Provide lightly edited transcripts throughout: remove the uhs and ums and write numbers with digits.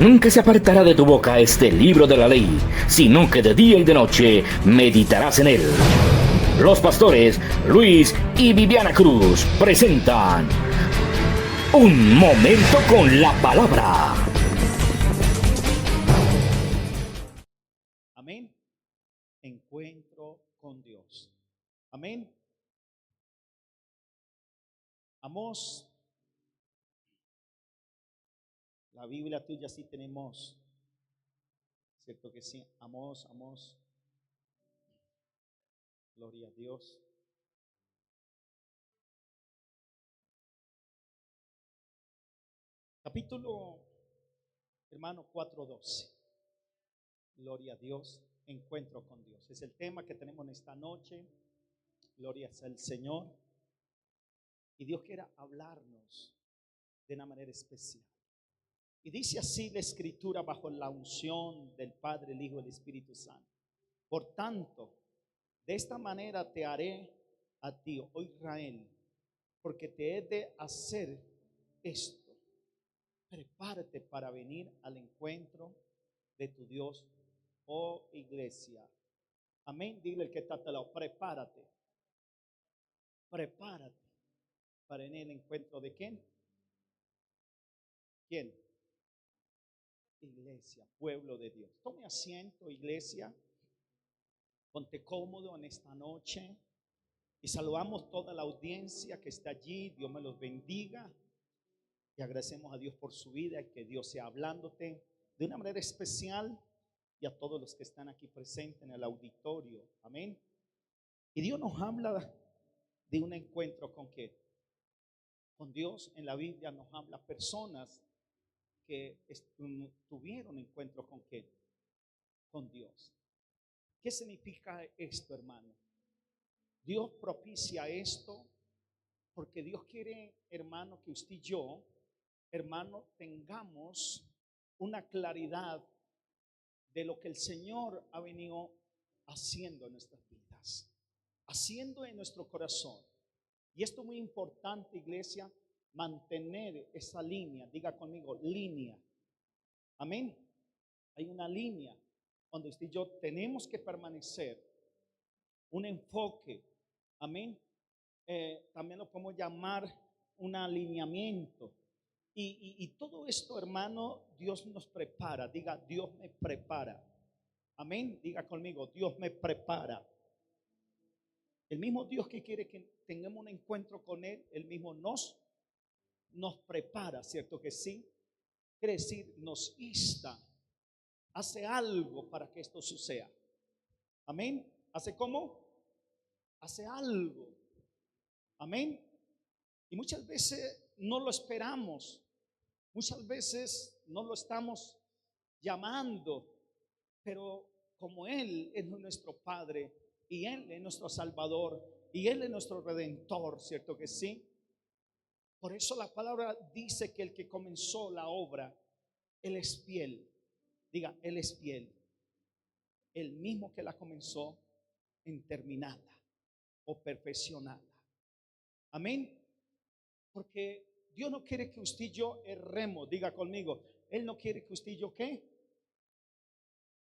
Nunca se apartará de tu boca este libro de la ley, sino que de día y de noche meditarás en él. Los pastores Luis y Viviana Cruz presentan Un Momento con la Palabra. Amén. Encuentro con Dios. Amén. Amós, la Biblia tuya sí tenemos, ¿cierto que sí? Amós, gloria a Dios. Capítulo, hermano, 4:12. Gloria a Dios, encuentro con Dios. Es el tema que tenemos en esta noche. Gloria al Señor. Y Dios quiere hablarnos de una manera especial. Y dice así la Escritura bajo la unción del Padre, el Hijo y el Espíritu Santo. Por tanto, de esta manera te haré a ti, oh Israel, porque te he de hacer esto. Prepárate para venir al encuentro de tu Dios, oh iglesia. Amén. Dile el que está a tu lado, prepárate. Prepárate para venir al encuentro de ¿quién? ¿Quién? Iglesia, pueblo de Dios. Tome asiento, iglesia. Ponte cómodo en esta noche. Y saludamos toda la audiencia que está allí. Dios me los bendiga. Y agradecemos a Dios por su vida y que Dios sea hablándote de una manera especial. Y a todos los que están aquí presentes en el auditorio. Amén. Y Dios nos habla de un encuentro con ¿qué? Con Dios. En la Biblia nos habla personas que tuvieron encuentro con ¿qué? Con Dios. ¿Qué significa esto, hermano? Dios propicia esto porque Dios quiere, hermano, que usted y yo, hermano, tengamos una claridad de lo que el Señor ha venido haciendo en nuestras vidas, haciendo en nuestro corazón. Y esto es muy importante, iglesia, mantener esa línea. Diga conmigo, línea. Amén. Hay una línea donde usted y yo tenemos que permanecer, un enfoque. Amén. También lo podemos llamar un alineamiento. Y todo esto, hermano, Dios nos prepara. Diga, Dios me prepara. Amén. Diga conmigo, Dios me prepara. El mismo Dios que quiere que tengamos un encuentro con Él, el mismo nos prepara, ¿cierto que sí? Quiere decir, nos insta, hace algo para que esto suceda. Amén. ¿Hace cómo? Hace algo. Amén. Y muchas veces no lo esperamos. Muchas veces no lo estamos llamando. Pero como Él es nuestro Padre y Él es nuestro Salvador y Él es nuestro Redentor, ¿cierto que sí? Por eso la palabra dice que el que comenzó la obra, Él es fiel. Diga, Él es fiel. El mismo que la comenzó en terminada o perfeccionada. Amén. Porque Dios no quiere que usted y yo erremos. Diga conmigo, Él no quiere que usted y yo ¿qué?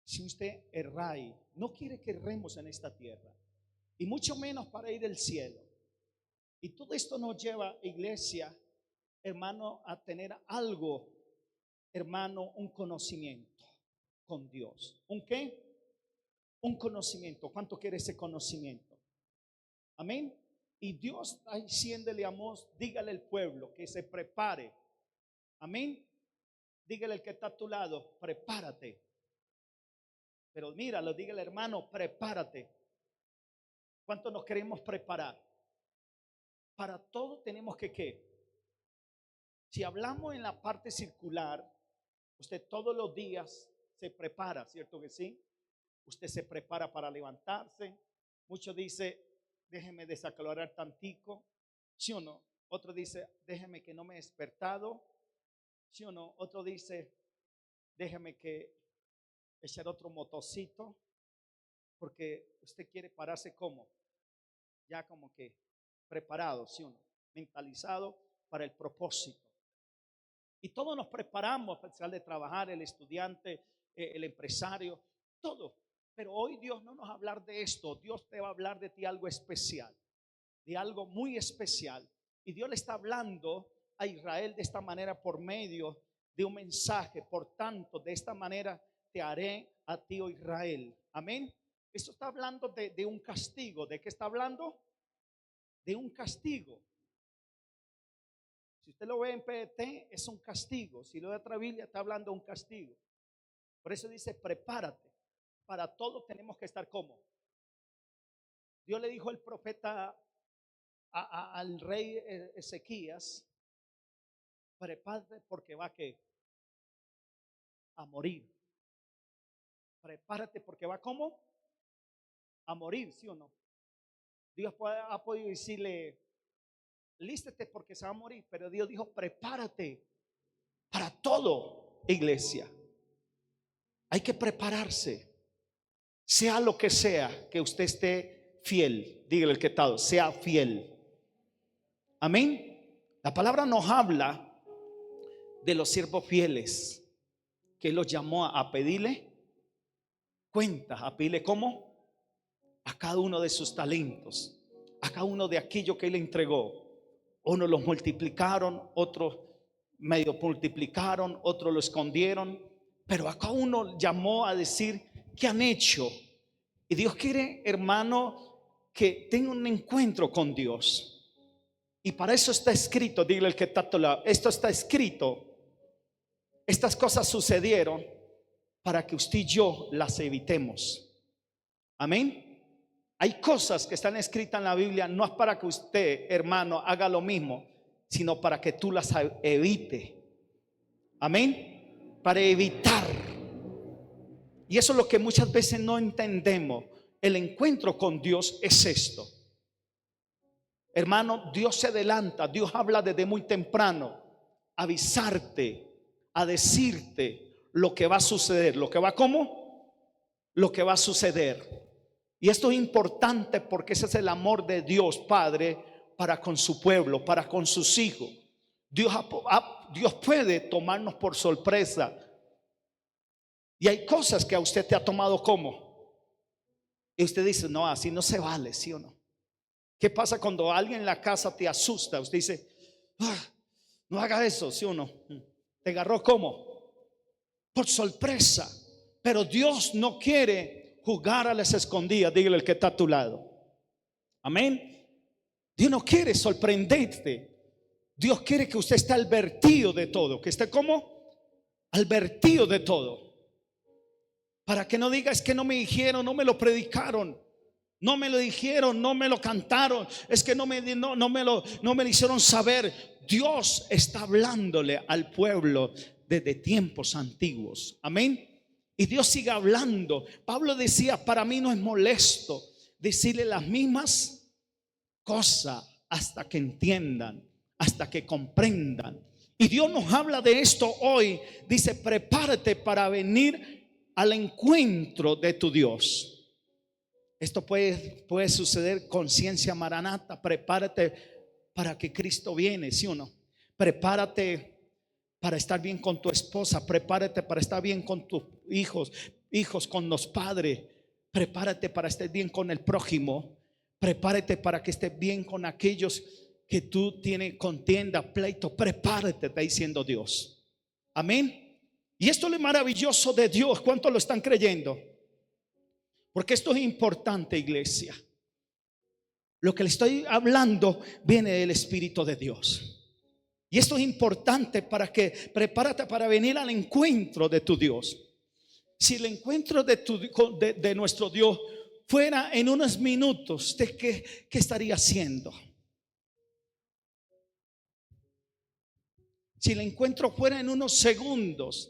Si usted erráis, no quiere que erremos en esta tierra. Y mucho menos para ir al cielo. Y todo esto nos lleva, iglesia, hermano, a tener algo, hermano, un conocimiento con Dios. ¿Un qué? Un conocimiento. ¿Cuánto quiere ese conocimiento? Amén. Y Dios está diciéndole a Amós, dígale al pueblo que se prepare. Amén. Dígale al que está a tu lado, prepárate. Pero míralo, dígale hermano, prepárate. ¿Cuánto nos queremos preparar? Para todo tenemos que ¿qué? Si hablamos en la parte circular, usted todos los días se prepara, ¿cierto que sí? Usted se prepara para levantarse. Muchos dicen, déjeme desacalorar tantico, ¿sí o no? Otro dice, déjeme que no me he despertado, ¿sí o no? Otro dice, déjeme que echar otro motocito, porque usted quiere pararse como, ya como que preparado, ¿sí o no? Mentalizado para el propósito. Y todos nos preparamos, a pesar de trabajar, el estudiante, el empresario, todo. Pero hoy Dios no nos va a hablar de esto. Dios te va a hablar de ti algo especial, de algo muy especial. Y Dios le está hablando a Israel de esta manera por medio de un mensaje. Por tanto, de esta manera te haré a ti, oh Israel. Amén. Esto está hablando de un castigo. ¿De qué está hablando? De un castigo. Si usted lo ve en PET, es un castigo. Si lo ve en otra Biblia, está hablando de un castigo. Por eso dice, prepárate. Para todo tenemos que estar como. Dios le dijo al profeta, al rey Ezequías, prepárate porque va a morir. Prepárate porque va como a morir, ¿sí o no? Dios ha podido decirle, lístete porque se va a morir, pero Dios dijo, prepárate para todo, iglesia. Hay que prepararse, sea lo que sea, que usted esté fiel. Dígale al que está, sea fiel. Amén. La palabra nos habla de los siervos fieles, que los llamó a pedirle cuentas, a pedirle cómo, a cada uno de sus talentos, a cada uno de aquello que él entregó. Unos los multiplicaron, otros medio multiplicaron, otros lo escondieron, pero a cada uno llamó a decir qué han hecho. Y Dios quiere, hermano, que tenga un encuentro con Dios. Y para eso está escrito, dile el que está a tu lado, esto está escrito. Estas cosas sucedieron para que usted y yo las evitemos. Amén. Hay cosas que están escritas en la Biblia, no es para que usted, hermano, haga lo mismo, sino para que tú las evite. Amén. Para evitar. Y eso es lo que muchas veces no entendemos. El encuentro con Dios es esto. Hermano, Dios se adelanta, Dios habla desde muy temprano, a avisarte, a decirte lo que va a suceder, lo que va ¿cómo? Lo que va a suceder. Y esto es importante porque ese es el amor de Dios Padre para con su pueblo, para con sus hijos. Dios puede tomarnos por sorpresa. Y hay cosas que a usted te ha tomado como. Y usted dice, no, así no se vale, ¿sí o no? ¿Qué pasa cuando alguien en la casa te asusta? Usted dice, no haga eso, ¿sí o no? Te agarró como por sorpresa. Pero Dios no quiere jugar a las escondidas. Dígale al que está a tu lado. Amén. Dios no quiere sorprenderte. Dios quiere que usted esté advertido de todo. Que esté como advertido de todo. Para que no diga, es que no me dijeron, no me lo predicaron, no me lo dijeron, no me lo cantaron, es que no me lo hicieron saber. Dios está hablándole al pueblo desde tiempos antiguos. Amén. Y Dios sigue hablando. Pablo decía, para mí no es molesto decirle las mismas cosas hasta que entiendan, hasta que comprendan. Y Dios nos habla de esto hoy. Dice, prepárate para venir al encuentro de tu Dios. Esto puede suceder con Ciencia Maranata. Prepárate para que Cristo viene, ¿sí o no? Prepárate para estar bien con tu esposa. Prepárate para estar bien con tus hijos, con los padres. Prepárate para estar bien con el prójimo. Prepárate para que estés bien con aquellos que tú tienes contienda, pleito. Prepárate, está diciendo Dios. Amén. Y esto es lo maravilloso de Dios. ¿Cuántos lo están creyendo? Porque esto es importante, iglesia. Lo que le estoy hablando viene del Espíritu de Dios. Y esto es importante para que prepárate para venir al encuentro de tu Dios. Si el encuentro de nuestro Dios fuera en unos minutos, ¿usted qué estaría haciendo? Si el encuentro fuera en unos segundos,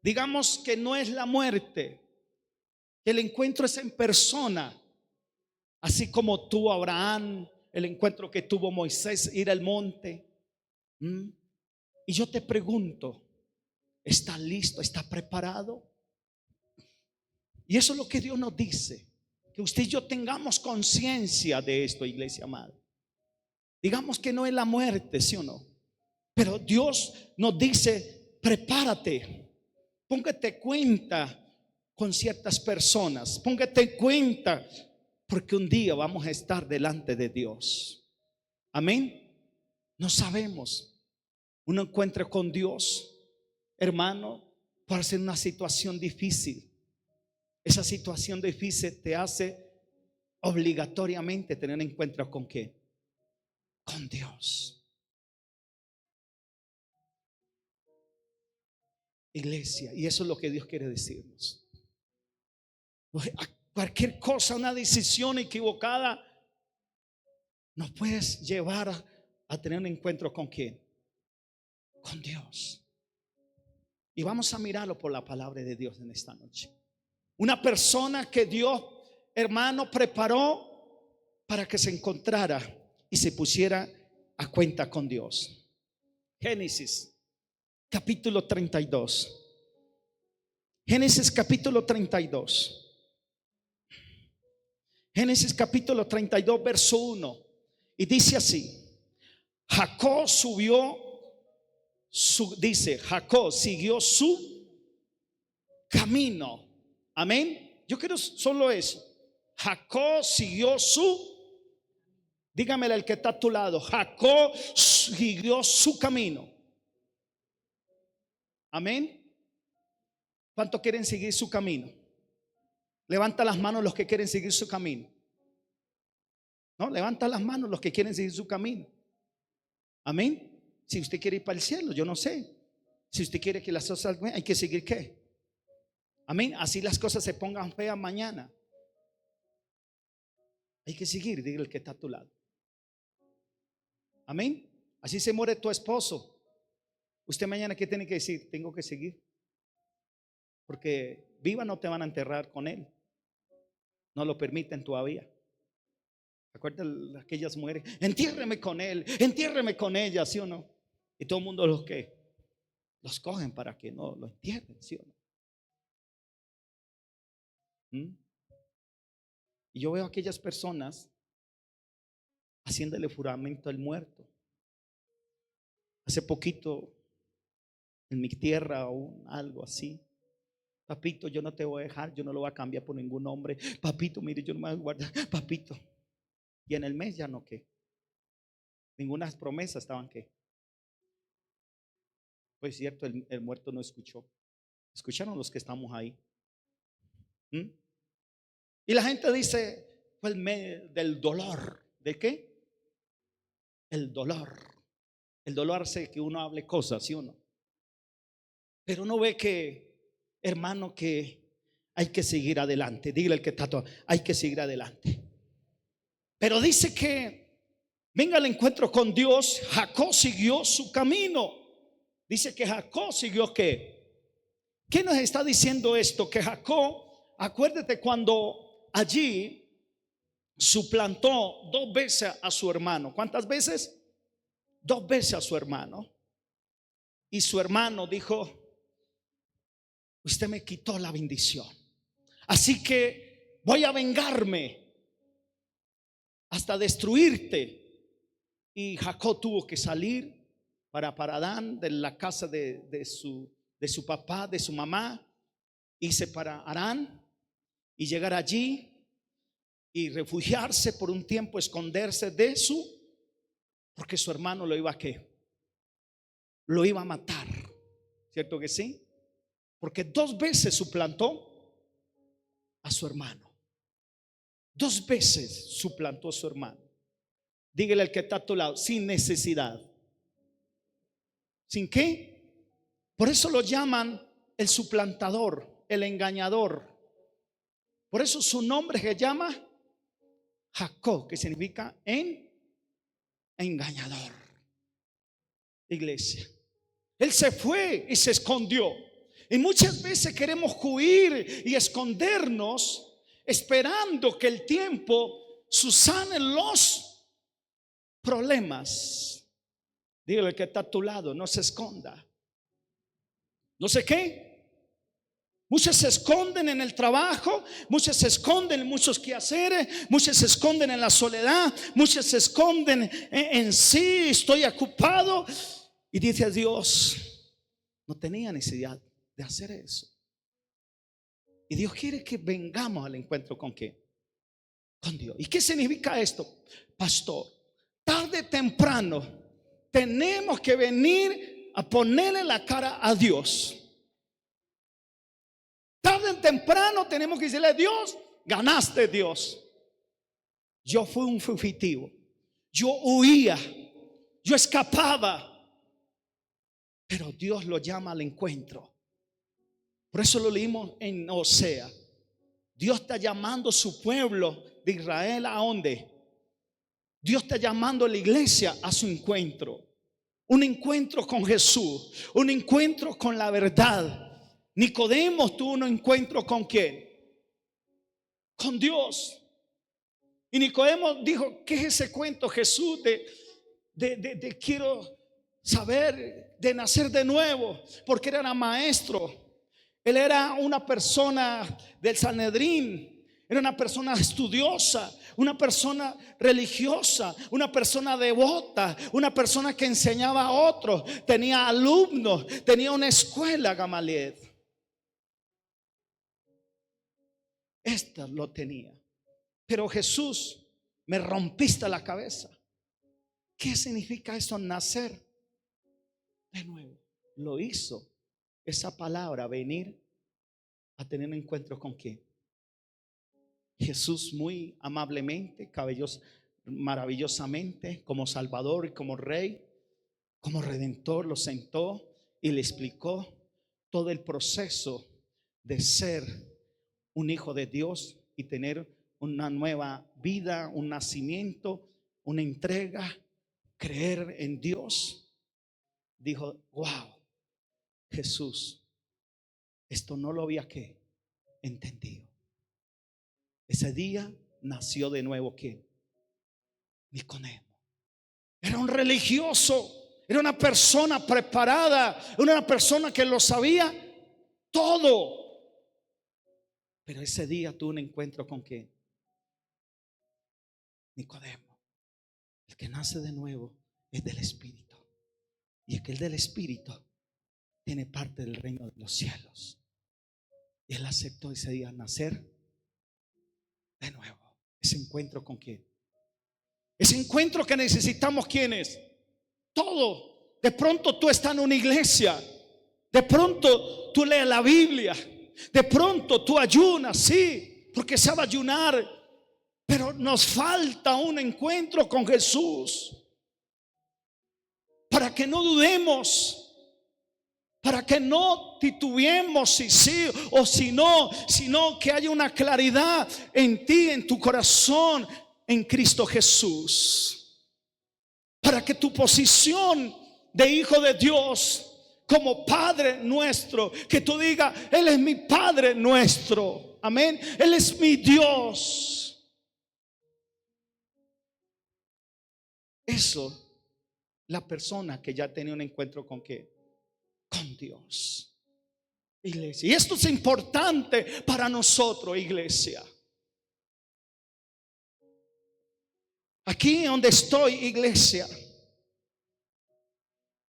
digamos que no es la muerte, el encuentro es en persona, así como tuvo Abraham, el encuentro que tuvo Moisés, ir al monte. Y yo te pregunto, ¿está listo? ¿Está preparado? Y eso es lo que Dios nos dice, que usted y yo tengamos conciencia de esto, iglesia amada. Digamos que no es la muerte, ¿sí o no? Pero Dios nos dice, prepárate, póngate cuenta con ciertas personas, póngate cuenta, porque un día vamos a estar delante de Dios. Amén. No sabemos. Un encuentro con Dios, hermano, puede ser una situación difícil. Esa situación difícil te hace obligatoriamente tener un encuentro con ¿qué? Con Dios. Iglesia, y eso es lo que Dios quiere decirnos. A cualquier cosa, una decisión equivocada nos puedes llevar a tener un encuentro con ¿quién? Con Dios. Y vamos a mirarlo por la palabra de Dios en esta noche. Una persona que Dios, hermano, preparó para que se encontrara y se pusiera a cuenta con Dios. Génesis capítulo 32. Génesis capítulo 32. Génesis capítulo 32 verso 1. Y dice así: Jacob subió dice, Jacob siguió su camino. Amén. Yo quiero solo eso. Jacob siguió dígamele al que está a tu lado, Jacob siguió su camino. Amén. ¿Cuántos quieren seguir su camino? Levanta las manos los que quieren seguir su camino. No, levanta las manos los que quieren seguir su camino. Amén. Si usted quiere ir para el cielo, yo no sé. Si usted quiere que las cosas, hay que seguir ¿qué? Amén. Así las cosas se pongan feas mañana. Hay que seguir, dígale el que está a tu lado. Amén. Así se muere tu esposo. Usted mañana ¿qué tiene que decir? Tengo que seguir. Porque viva no te van a enterrar con él. No lo permiten todavía. Acuérdate aquellas mujeres, entiérreme con él, entiérreme con ella, ¿sí o no? Y todo el mundo los cogen para que no lo entierren, ¿sí o no? Y yo veo a aquellas personas haciéndole juramento al muerto. Hace poquito en mi tierra o algo así. Papito, yo no te voy a dejar, yo no lo voy a cambiar por ningún hombre. Papito, mire, yo no me voy a guardar. Papito. Y en el mes ya no qué. Ninguna promesa estaban qué. Pues cierto, el muerto no escuchó. Escucharon los que estamos ahí. Y la gente dice, fue el mes del dolor. ¿De qué? El dolor. El dolor hace que uno hable cosas, ¿sí o no? Pero uno ve que, hermano, que hay que seguir adelante. Dígale al que está todo, hay que seguir adelante. Pero dice que venga al encuentro con Dios. Jacob siguió su camino. Dice que Jacob siguió ¿qué? ¿Qué nos está diciendo esto? Que Jacob, acuérdate cuando allí suplantó 2 veces a su hermano. ¿Cuántas veces? 2 veces a su hermano. Y su hermano dijo, usted me quitó la bendición, así que voy a vengarme hasta destruirte. Y Jacob tuvo que salir para Adán, de la casa de su papá, de su mamá, irse para Harán y llegar allí y refugiarse por un tiempo, esconderse porque su hermano lo iba a ¿qué? Lo iba a matar. ¿Cierto que sí? Porque 2 veces suplantó a su hermano. 2 veces suplantó a su hermano. Dígale al que está a tu lado, sin necesidad. ¿Sin qué? Por eso lo llaman el suplantador, el engañador. Por eso su nombre se llama Jacob, que significa engañador. Iglesia, él se fue y se escondió. Y muchas veces queremos huir y escondernos esperando que el tiempo subsane los problemas. Dígale al que está a tu lado, no se esconda. ¿No sé qué? Muchos se esconden en el trabajo, muchos se esconden en muchos quehaceres, muchos se esconden en la soledad, muchos se esconden en sí, estoy ocupado. Y dice Dios, no tenía necesidad de hacer eso. Y Dios quiere que vengamos al encuentro con ¿qué? Con Dios. ¿Y qué significa esto, pastor? Tarde o temprano tenemos que venir a ponerle la cara a Dios. Tarde o temprano tenemos que decirle a Dios, ganaste Dios. Yo fui un fugitivo, yo huía, yo escapaba, pero Dios lo llama al encuentro. Por eso lo leímos en Osea. Dios está llamando a su pueblo de Israel ¿a dónde? Dios está llamando a la iglesia a su encuentro. Un encuentro con Jesús, un encuentro con la verdad. Nicodemo tuvo un encuentro ¿con quién? Con Dios. Y Nicodemo dijo, ¿qué es ese cuento, Jesús, de quiero saber, de nacer de nuevo? Porque él era maestro, él era una persona del Sanedrín, era una persona estudiosa, una persona religiosa, una persona devota, una persona que enseñaba a otros, tenía alumnos, tenía una escuela, Gamaliel. Esta lo tenía. Pero Jesús, me rompiste la cabeza. ¿Qué significa eso, nacer de nuevo? Lo hizo esa palabra, venir a tener un encuentro con ¿quién? Jesús muy amablemente, maravillosamente, como Salvador y como Rey, como Redentor, lo sentó y le explicó todo el proceso de ser un hijo de Dios y tener una nueva vida, un nacimiento, una entrega, creer en Dios. Dijo, wow, Jesús, esto no lo había entendido. Ese día nació de nuevo ¿quién? Nicodemo. Era un religioso, era una persona preparada, era una persona que lo sabía todo. Pero ese día tuvo un encuentro con ¿quién? Nicodemo. El que nace de nuevo es del Espíritu. Y aquel del Espíritu tiene parte del reino de los cielos. Y él aceptó ese día nacer de nuevo. Ese encuentro con ¿quién? Ese encuentro que necesitamos, ¿quién es? Todo. De pronto tú estás en una iglesia, de pronto tú lees la Biblia, de pronto tú ayunas, sí, porque sabe ayunar, pero nos falta un encuentro con Jesús. Para que no dudemos, para que no titubeemos si sí o si no, sino que haya una claridad en ti, en tu corazón, en Cristo Jesús. Para que tu posición de hijo de Dios, como Padre nuestro, que tú digas, Él es mi Padre nuestro, amén, Él es mi Dios. Eso, la persona que ya tenía un encuentro con ¿qué? Con Dios, iglesia. Y esto es importante para nosotros, iglesia. Aquí donde estoy, iglesia,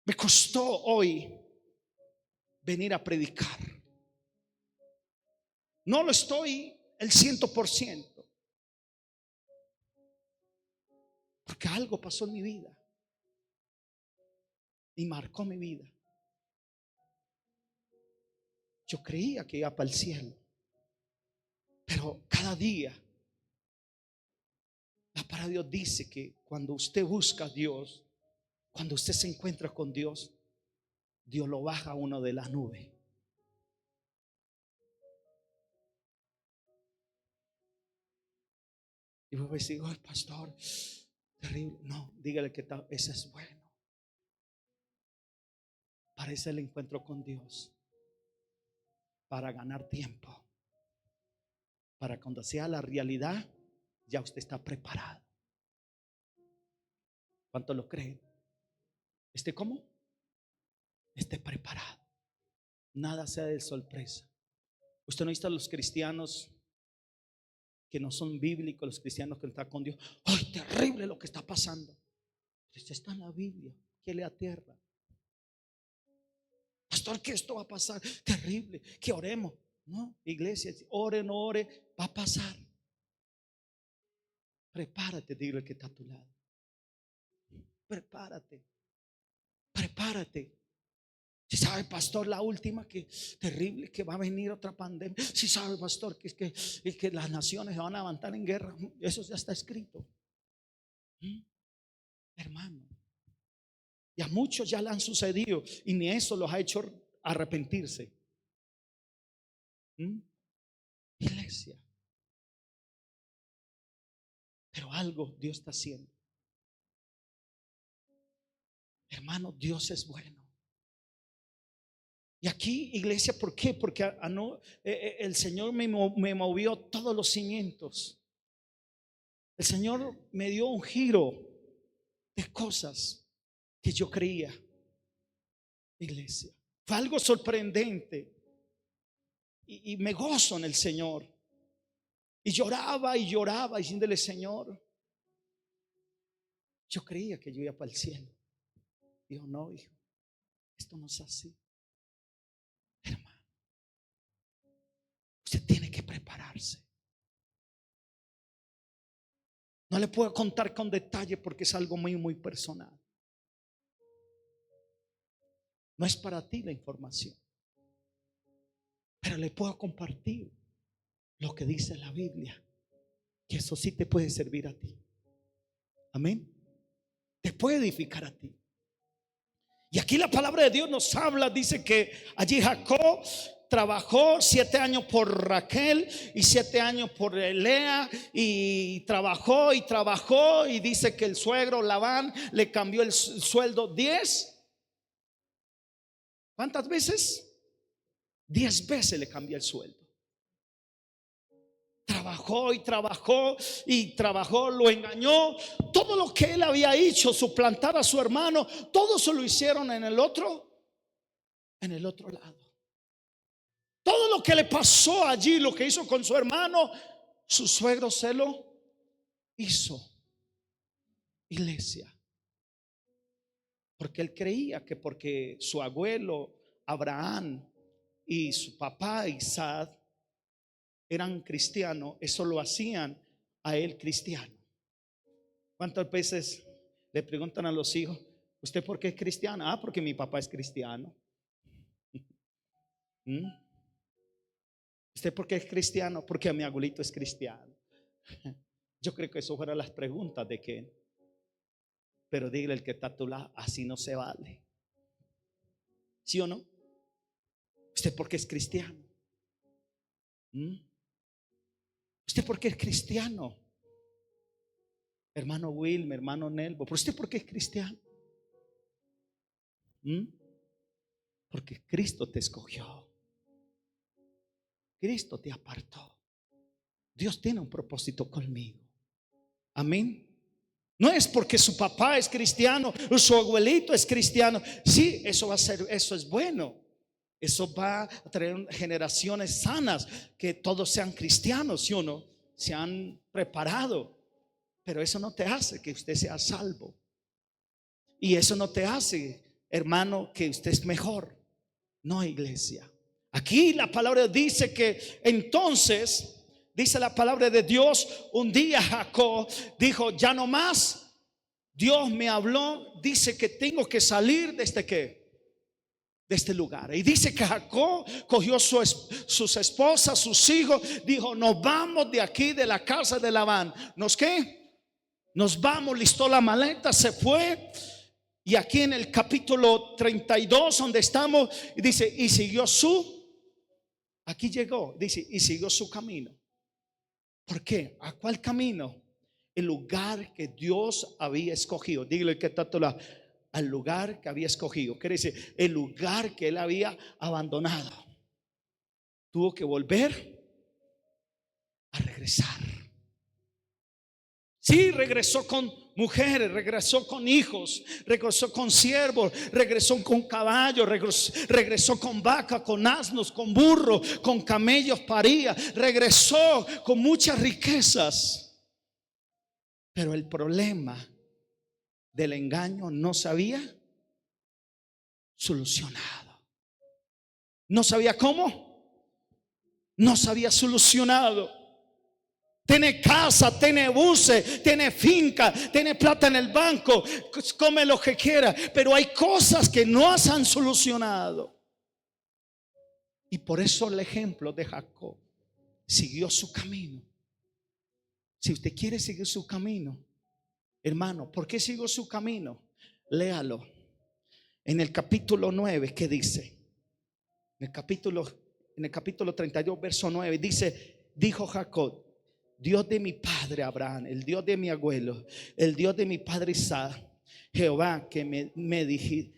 me costó hoy venir a predicar. No lo estoy el 100%, porque algo pasó en mi vida y marcó mi vida. Yo creía que iba para el cielo, pero cada día la palabra de Dios dice que cuando usted busca a Dios, cuando usted se encuentra con Dios, Dios lo baja a uno de las nubes. Y vos decís, oh, pastor, terrible. No, dígale que ese es bueno. Para ese el encuentro con Dios, para ganar tiempo, para cuando sea la realidad, ya usted está preparado. ¿Cuánto lo creen? ¿Cómo? Esté preparado. Nada sea de sorpresa. Usted no está a los cristianos que no son bíblicos, los cristianos que están con Dios. ¡Ay, terrible lo que está pasando! Esto está en la Biblia. ¿Qué le aterra? Pastor, que esto va a pasar. Terrible, que oremos. No, iglesia, ore, no ore, va a pasar. Prepárate, dile que está a tu lado. Prepárate. Prepárate. Si sabe, pastor, la última, que terrible, que va a venir otra pandemia. Si sabe, pastor, que las naciones se van a levantar en guerra. Eso ya está escrito. Hermano, y a muchos ya le han sucedido y ni eso los ha hecho arrepentirse. Iglesia, pero algo Dios está haciendo. Hermano, Dios es bueno. Y aquí, iglesia, ¿por qué? Porque el Señor me movió todos los cimientos. El Señor me dio un giro de cosas que yo creía. Iglesia, fue algo sorprendente. Y me gozo en el Señor. Y lloraba y diciéndole: Señor, yo creía que yo iba para el cielo. Dijo: no, hijo, esto no es así. Hermano, usted tiene que prepararse. No le puedo contar con detalle porque es algo muy, muy personal. No es para ti la información, pero le puedo compartir lo que dice la Biblia, que eso sí te puede servir a ti. Amén. Te puede edificar a ti. Y aquí la palabra de Dios nos habla, dice que allí Jacob trabajó 7 años por Raquel y 7 años por Lea, y trabajó y dice que el suegro Labán le cambió el sueldo 10. ¿Cuántas veces? 10 veces le cambió el sueldo. Trabajó, lo engañó. Todo lo que él había hecho, suplantar a su hermano, todo se lo hicieron en el otro lado. Todo lo que le pasó allí, lo que hizo con su hermano, su suegro se lo hizo. Iglesia, porque él creía que porque su abuelo Abraham y su papá Isaac eran cristianos, eso lo hacían a él cristiano. ¿Cuántas veces le preguntan a los hijos: ¿usted por qué es cristiano? Ah, porque mi papá es cristiano. ¿Usted por qué es cristiano? Porque mi abuelito es cristiano. Yo creo que eso fueron las preguntas de que. Pero dígale al que está a tu lado: así no se vale. ¿Sí o no? ¿Usted por qué es cristiano? ¿Usted por qué es cristiano? Hermano Wilmer, hermano Nelvo, ¿pero usted por qué es cristiano? Porque Cristo te escogió. Cristo te apartó. Dios tiene un propósito conmigo. Amén. No es porque su papá es cristiano o su abuelito es cristiano. Sí, eso va a ser, eso es bueno. Eso va a traer generaciones sanas, que todos sean cristianos, ¿sí o no? Se han preparado. Pero eso no te hace que usted sea salvo. Y eso no te hace, hermano, que usted es mejor. No, iglesia. Aquí la palabra dice que entonces, dice la palabra de Dios, un día Jacob dijo: ya no más. Dios me habló, dice que tengo que salir de este lugar. Y dice que Jacob cogió sus esposas, sus hijos, dijo: nos vamos de aquí, de la casa de Labán. Nos vamos, listó la maleta, se fue. Y aquí en el capítulo 32 donde estamos, dice: y siguió aquí llegó, dice, y siguió su camino. ¿Por qué? ¿A cuál camino? El lugar que Dios había escogido. Dígale que está a tu lado: al lugar que había escogido. Quiere decir, el lugar que él había abandonado. Tuvo que volver a regresar. Sí, regresó con mujeres, regresó con hijos, regresó con siervos, regresó con caballos, regresó con vaca, con asnos, con burro, con camellos paría, regresó con muchas riquezas. Pero el problema del engaño no se había solucionado. ¿No sabía cómo? No se había solucionado. Tiene casa, tiene buses, tiene finca, tiene plata en el banco, come lo que quiera, pero hay cosas que no se han solucionado. Y por eso el ejemplo de Jacob siguió su camino. Si usted quiere seguir su camino, hermano, ¿por qué siguió su camino? Léalo en el capítulo 9. ¿Qué dice? En el capítulo 32, verso 9 dice: dijo Jacob, Dios de mi padre Abraham, el Dios de mi abuelo, el Dios de mi padre Isaac, Jehová que me dijiste,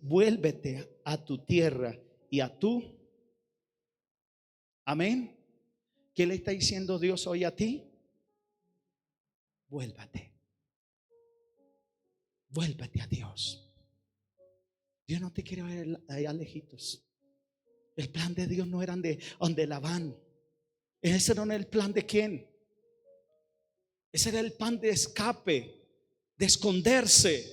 vuélvete a tu tierra y a tu. Amén. ¿Qué le está diciendo Dios hoy a ti? Vuélvate. Vuélvete a Dios. Dios no te quiere ver allá lejitos. El plan de Dios no era donde Labán. Ese no era el plan de quién. Ese era el plan de escape, de esconderse,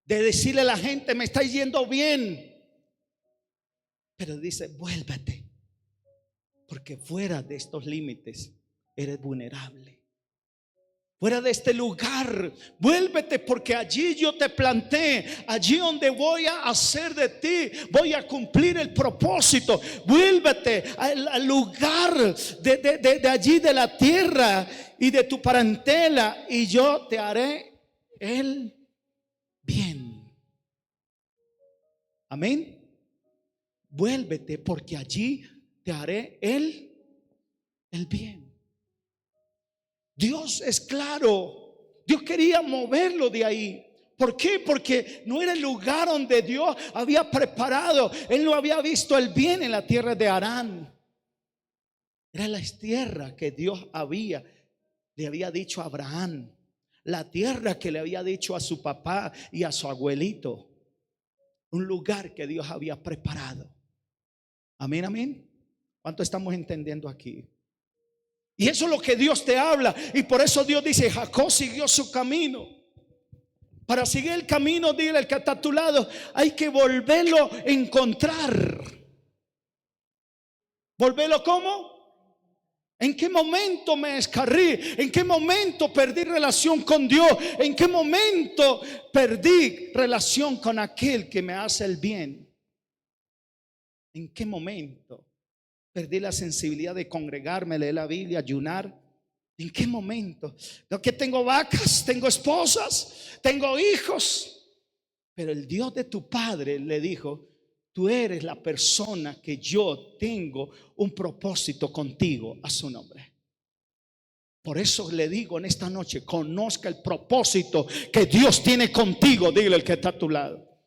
de decirle a la gente: me está yendo bien. Pero dice: vuélvete, porque fuera de estos límites eres vulnerable. Fuera de este lugar, vuélvete, porque allí yo te planté, allí donde voy a hacer de ti, voy a cumplir el propósito. Vuélvete al lugar de allí, de la tierra y de tu parentela, y yo te haré el bien. Amén. Vuélvete, porque allí te haré el bien. Dios es claro. Dios quería moverlo de ahí. ¿Por qué? Porque no era el lugar donde Dios había preparado. Él no había visto el bien en la tierra de Harán. Era la tierra que Dios le había dicho a Abraham. La tierra que le había dicho a su papá y a su abuelito. Un lugar que Dios había preparado. Amén, amén. ¿Cuánto estamos entendiendo aquí? Y eso es lo que Dios te habla. Y por eso Dios dice: Jacob siguió su camino. Para seguir el camino, dile al que está a tu lado, hay que volverlo a encontrar. ¿Volverlo cómo? ¿En qué momento me descarrí? ¿En qué momento perdí relación con Dios? ¿En qué momento perdí relación con aquel que me hace el bien? ¿En qué momento perdí la sensibilidad de congregarme, leer la Biblia, ayunar? ¿En qué momento? Yo que tengo vacas, tengo esposas, tengo hijos. Pero el Dios de tu padre le dijo: tú eres la persona que yo tengo un propósito contigo, a su nombre. Por eso le digo en esta noche: conozca el propósito que Dios tiene contigo. Dile al que está a tu lado: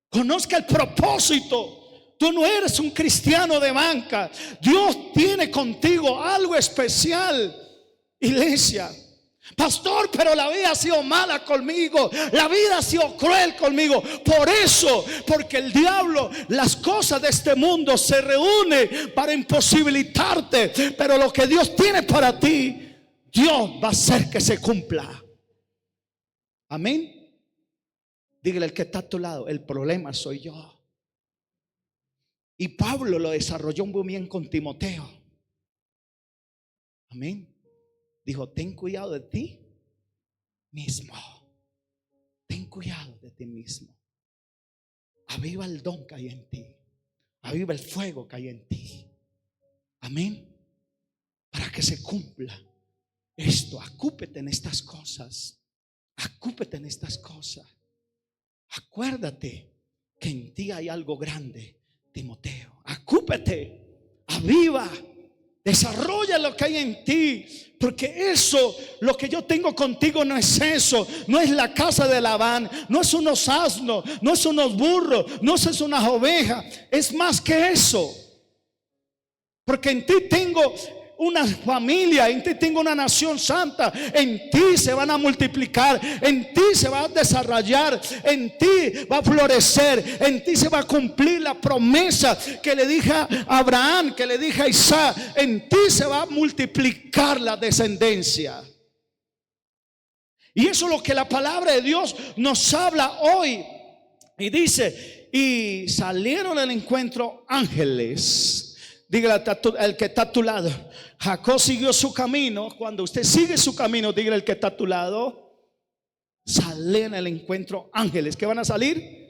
conozca el propósito. Tú no eres un cristiano de banca. Dios tiene contigo algo especial. Iglesia: pastor, pero la vida ha sido mala conmigo, la vida ha sido cruel conmigo. Por eso, porque el diablo, las cosas de este mundo se reúnen para imposibilitarte. Pero lo que Dios tiene para ti, Dios va a hacer que se cumpla. Amén. Dígale al que está a tu lado: el problema soy yo. Y Pablo lo desarrolló muy bien con Timoteo. Amén. Dijo: ten cuidado de ti mismo. Ten cuidado de ti mismo. Aviva el don que hay en ti. Aviva el fuego que hay en ti. Amén. Para que se cumpla esto. Acúpete en estas cosas. Acúpete en estas cosas. Acuérdate que en ti hay algo grande, Timoteo. Acúpete, aviva, desarrolla lo que hay en ti. Porque eso, lo que yo tengo contigo, no es eso. No es la casa de Labán, no es unos asnos, no es unos burros, no es unas ovejas. Es más que eso. Porque en ti tengo una familia, en ti tengo una nación santa. En ti se van a multiplicar, en ti se va a desarrollar, en ti va a florecer, en ti se va a cumplir la promesa que le dije a Abraham, que le dije a Isaac. En ti se va a multiplicar la descendencia. Y eso es lo que la palabra de Dios nos habla hoy. Y dice: y salieron al encuentro ángeles. Dígale al que está a tu lado: Jacob siguió su camino. Cuando usted sigue su camino, dígale al que está a tu lado: salen al encuentro ángeles. ¿Qué van a salir?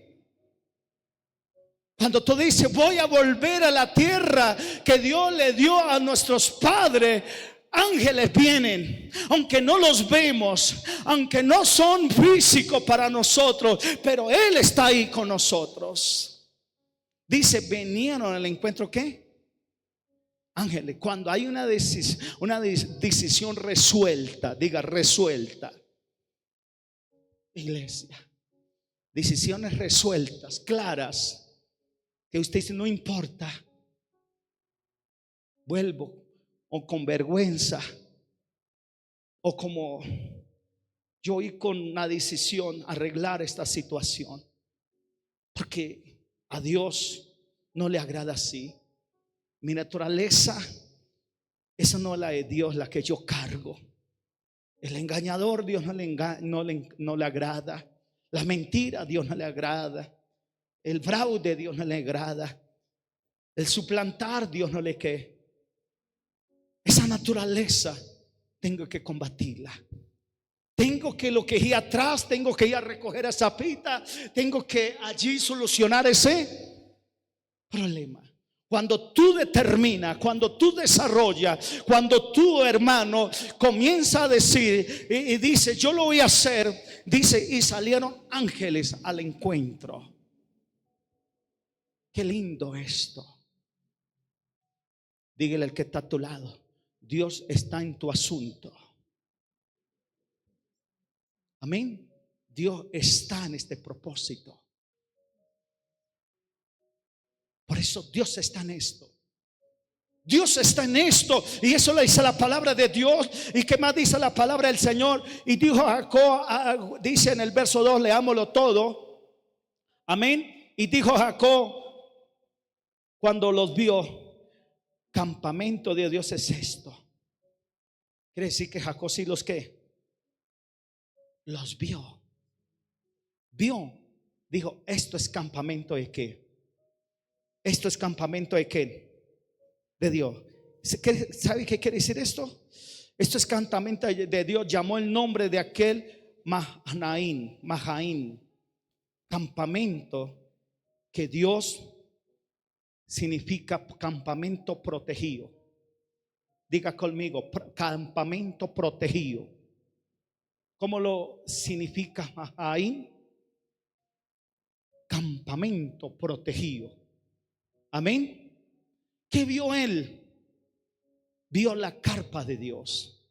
Cuando tú dices: voy a volver a la tierra que Dios le dio a nuestros padres, ángeles vienen, aunque no los vemos, aunque no son físicos para nosotros, pero Él está ahí con nosotros. Dice: vinieron al encuentro, ¿qué? Ángeles. Cuando hay una decisión resuelta, diga resuelta, iglesia, decisiones resueltas, claras, que usted dice: no importa, vuelvo, o con vergüenza, o como yo ir con una decisión a arreglar esta situación, porque a Dios no le agrada así. Mi naturaleza, esa no es la de Dios, la que yo cargo. El engañador, Dios no le agrada. La mentira, a Dios no le agrada. El fraude, Dios no le agrada. El suplantar, Dios no le quiere. Esa naturaleza tengo que combatirla. Tengo que lo que ir atrás, tengo que ir a recoger esa pita, tengo que allí solucionar ese problema. Cuando tú determinas, cuando tú desarrollas, cuando tú, hermano, comienza a decir y dice: yo lo voy a hacer, dice: y salieron ángeles al encuentro. Qué lindo esto. Dígale al que está a tu lado: Dios está en tu asunto. Amén. Dios está en este propósito. Por eso Dios está en esto. Dios está en esto. Y eso le dice la palabra de Dios. ¿Y qué más dice la palabra del Señor? Y dijo Jacob, dice en el verso 2, leámoslo todo. Amén. Y dijo Jacob cuando los vio: campamento de Dios es esto. Quiere decir que Jacob sí los los vio. Dijo: esto es campamento de qué. Esto es campamento de qué. De Dios. ¿Sabe qué quiere decir esto? Esto es campamento de Dios. Llamó el nombre de aquel Mahaín. Campamento que Dios significa campamento protegido. Diga conmigo: campamento protegido. ¿Cómo lo significa Mahaín? Campamento protegido. Amén. ¿Qué vio él? Vio la carpa de Dios.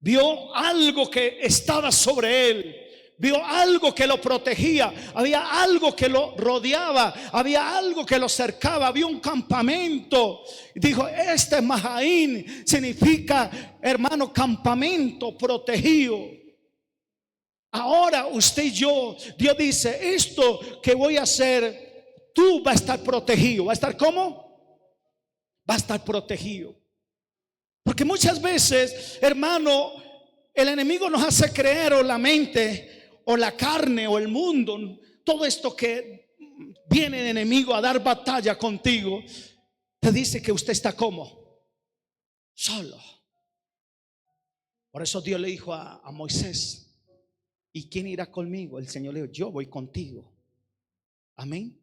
Vio algo que estaba sobre él. Vio algo que lo protegía. Había algo que lo rodeaba. Había algo que lo cercaba. Había un campamento. Dijo: este Mahaín significa, hermano, campamento protegido. Ahora usted y yo, Dios dice: esto que voy a hacer, tú vas a estar protegido. ¿Va a estar cómo? Va a estar protegido. Porque muchas veces, hermano, el enemigo nos hace creer, o la mente, o la carne, o el mundo, todo esto que viene el enemigo a dar batalla contigo, te dice que usted está como solo. Por eso Dios le dijo a Moisés: ¿y quién irá conmigo? El Señor le dijo: yo voy contigo. Amén.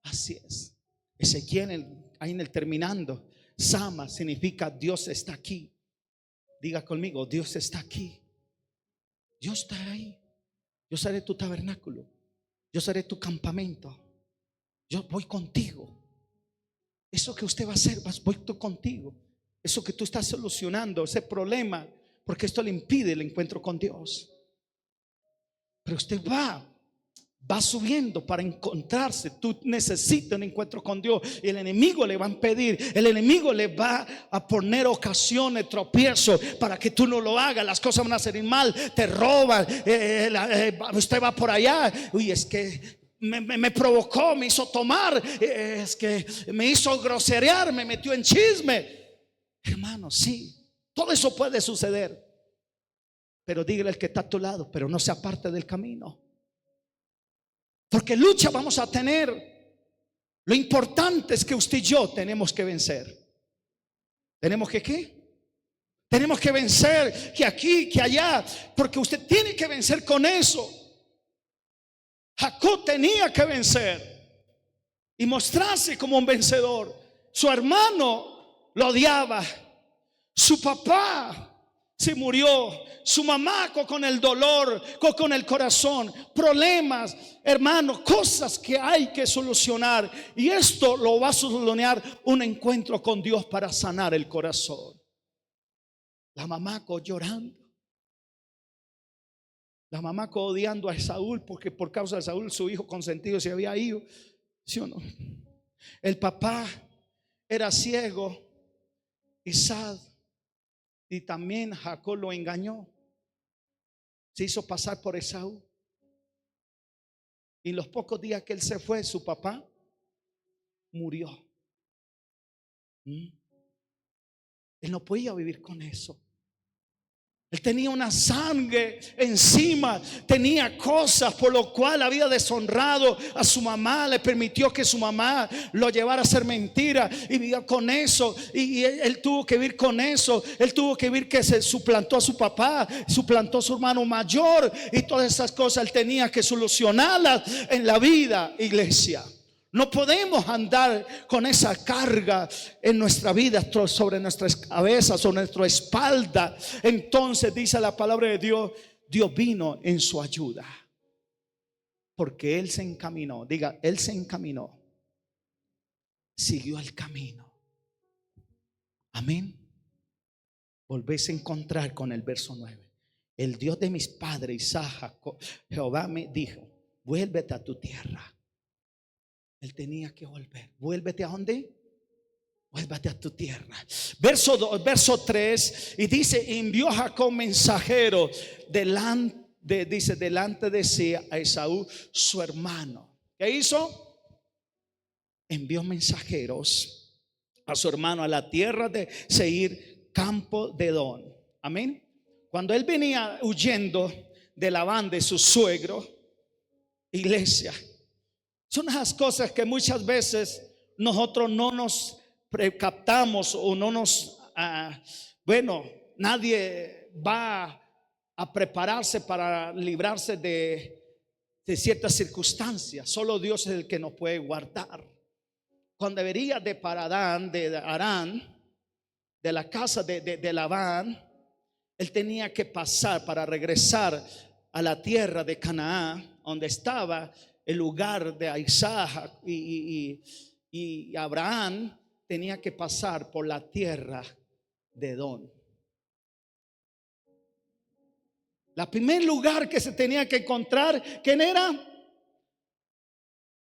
Así es. Ezequiel, ahí en el terminando, Sama significa Dios está aquí. Diga conmigo: Dios está aquí. Dios está ahí. Yo seré tu tabernáculo. Yo seré tu campamento. Yo voy contigo. Eso que usted va a hacer, voy contigo. Eso que tú estás solucionando, ese problema, porque esto le impide el encuentro con Dios. Pero usted va va subiendo para encontrarse. Tú necesitas un encuentro con Dios y el enemigo le va a impedir, el enemigo le va a poner ocasiones, tropiezos para que tú no lo hagas. Las cosas van a salir mal, te roban, usted va por allá. Uy, es que me provocó, me hizo tomar, es que me hizo groserear, me metió en chisme. Hermano, sí, todo eso puede suceder, pero dígale al que está a tu lado, pero no se aparte del camino, porque lucha vamos a tener. Lo importante es que usted y yo tenemos que vencer. ¿Tenemos que qué? Tenemos que vencer, que aquí, que allá, porque usted tiene que vencer con eso. Jacob tenía que vencer y mostrarse como un vencedor. Su hermano lo odiaba, su papá se murió, su mamá con el dolor, con el corazón, problemas, hermano, cosas que hay que solucionar. Y esto lo va a solucionar un encuentro con Dios para sanar el corazón. La mamá llorando, la mamá odiando a Saúl, porque por causa de Saúl su hijo consentido se había ido, ¿sí o no? El papá era ciego, Isaac, y también Jacob lo engañó, se hizo pasar por Esaú. Y en los pocos días que él se fue, su papá murió. Él no podía vivir con eso. Él tenía una sangre encima, tenía cosas por lo cual había deshonrado a su mamá, le permitió que su mamá lo llevara a hacer mentira y vivió con eso, y él tuvo que vivir con eso. Él tuvo que vivir que se suplantó a su papá, suplantó a su hermano mayor, y todas esas cosas él tenía que solucionarlas en la vida, iglesia. No podemos andar con esa carga en nuestra vida, sobre nuestras cabezas, sobre nuestra espalda. Entonces dice la palabra de Dios, Dios vino en su ayuda, porque Él se encaminó. Diga, Él se encaminó, siguió el camino. Amén. Volvéis a encontrar con el verso 9. El Dios de mis padres Isaac, Jehová me dijo, vuélvete a tu tierra. Él tenía que volver. ¿Vuélvete a dónde? Vuélvete a tu tierra. Verso 3. Y dice, envió Jacob mensajero delante de sí a Esaú su hermano. ¿Qué hizo? Envió mensajeros a su hermano a la tierra de Seir, campo de Edom. Amén. Cuando él venía huyendo de Labán, de su suegro, iglesia, son esas cosas que muchas veces nosotros no nos captamos o no nos, nadie va a prepararse para librarse de ciertas circunstancias. Solo Dios es el que nos puede guardar. Cuando debería de Paradán, de Arán, de la casa de Labán, él tenía que pasar para regresar a la tierra de Canaán, donde estaba el lugar de Isaac y Abraham. Tenía que pasar por la tierra de Edom. El primer lugar que se tenía que encontrar, ¿quién era?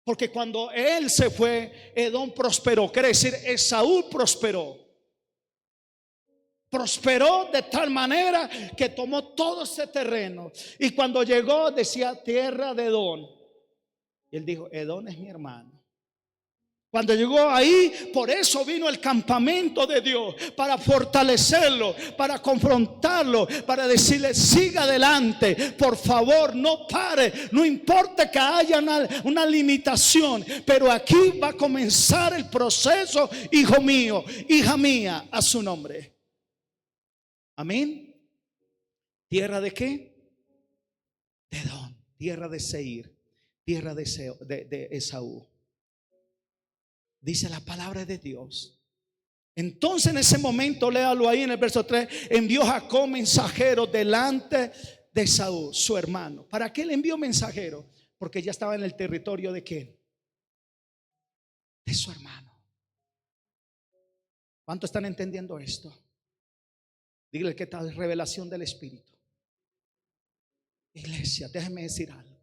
Porque cuando él se fue, Edom prosperó. Quiere decir, Esaú prosperó. Prosperó de tal manera que tomó todo ese terreno. Y cuando llegó decía tierra de Edom. Y él dijo, Edom es mi hermano. Cuando llegó ahí, por eso vino el campamento de Dios, para fortalecerlo, para confrontarlo, para decirle, siga adelante, por favor, no pare, no importa que haya una limitación, pero aquí va a comenzar el proceso, hijo mío, hija mía, a su nombre. Amén. ¿Tierra de qué? De Edom, tierra de Seir, tierra de Esaú. Dice la palabra de Dios. Entonces en ese momento, léalo ahí en el verso 3, envió Jacob mensajero delante de Esaú, su hermano. ¿Para qué le envió mensajero? Porque ya estaba en el territorio de ¿quién? De su hermano. ¿Cuántos están entendiendo esto? Dígale que tal revelación del Espíritu. Iglesia, déjeme decir algo.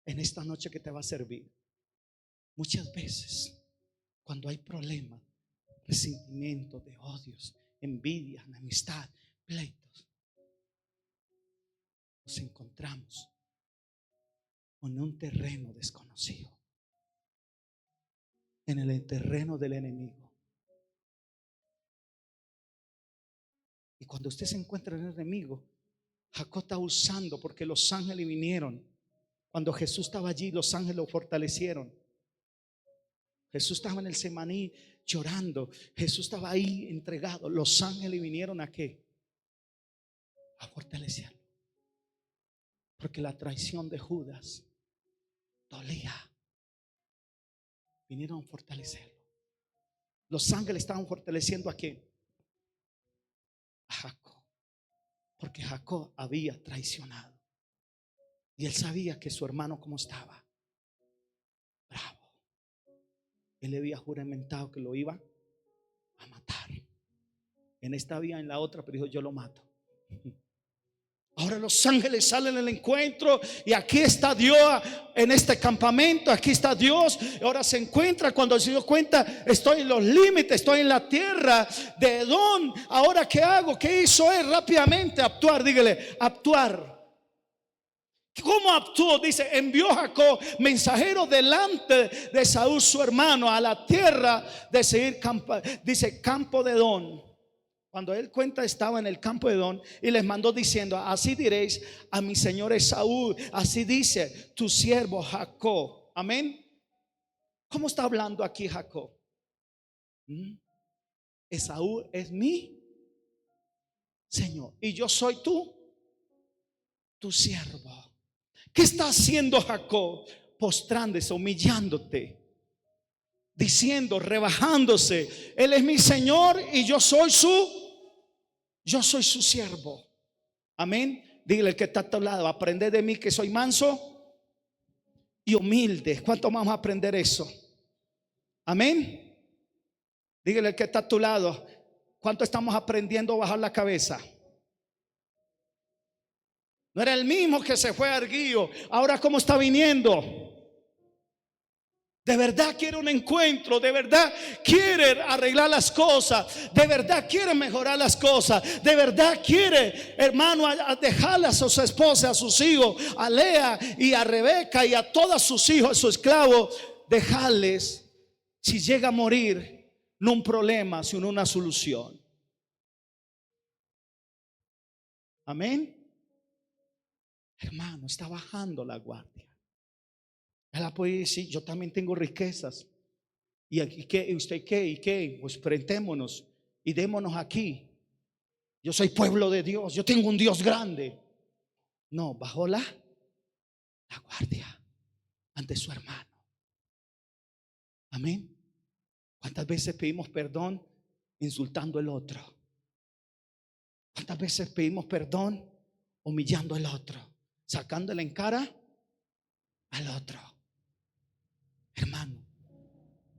en esta noche que te va a servir. Muchas veces cuando hay problemas, resentimiento, de odios, envidia, enemistad, pleitos, nos encontramos en un terreno desconocido, en el terreno del enemigo. Y cuando usted se encuentra en el enemigo, Jacob está usando, porque los ángeles vinieron. Cuando Jesús estaba allí, los ángeles lo fortalecieron. Jesús estaba en el Semaní llorando. Jesús estaba ahí entregado. Los ángeles vinieron ¿a qué? A fortalecerlo. Porque la traición de Judas dolía. Vinieron a fortalecerlo. Los ángeles estaban fortaleciendo ¿a quién? A Jacob. Porque Jacob había traicionado. Y él sabía que su hermano cómo estaba. Bravo. Él le había juramentado que lo iba a matar. En esta vía, en la otra, pero dijo: yo lo mato. Ahora los ángeles salen al encuentro y aquí está Dios en este campamento. Aquí está Dios. Ahora se encuentra, cuando se dio cuenta, estoy en los límites, estoy en la tierra de Edom. Ahora ¿qué hago? ¿Qué hizo él? Rápidamente actuar. Dígale, actuar. ¿Cómo actuó? Dice: envió Jacob mensajero delante de Saúl su hermano a la tierra de Seir, dice campo de Edom. Cuando él cuenta, estaba en el campo de Edom y les mandó diciendo: así diréis a mi señor Esaú, así dice tu siervo Jacob. Amén. ¿Cómo está hablando aquí Jacob? Esaú es mi señor y yo soy tu siervo. ¿Qué está haciendo Jacob? Postrándose, humillándote, diciendo, rebajándose: él es mi señor y yo soy su siervo. Amén. Dígale al que está a tu lado: aprende de mí que soy manso y humilde. ¿Cuánto vamos a aprender eso? Amén. Dígale al que está a tu lado: ¿cuánto estamos aprendiendo a bajar la cabeza? No era el mismo que se fue a Arguillo. Ahora ¿cómo está viniendo? De verdad quiere un encuentro, de verdad quiere arreglar las cosas, de verdad quiere mejorar las cosas, de verdad quiere, hermano, a dejarle a su esposa, a sus hijos, a Lea y a Rebeca y a todos sus hijos, a sus esclavos, dejarles, si llega a morir, no un problema, sino una solución. Amén. Hermano, está bajando la guardia. Él puede decir: yo también tengo riquezas. ¿Y aquí qué? ¿Y usted qué? ¿Y qué? Pues enfrentémonos y démonos aquí. Yo soy pueblo de Dios, yo tengo un Dios grande. No, bajó la guardia ante su hermano. Amén. ¿Cuántas veces pedimos perdón insultando al otro? ¿Cuántas veces pedimos perdón humillando al otro, sacándole en cara al otro? Hermano,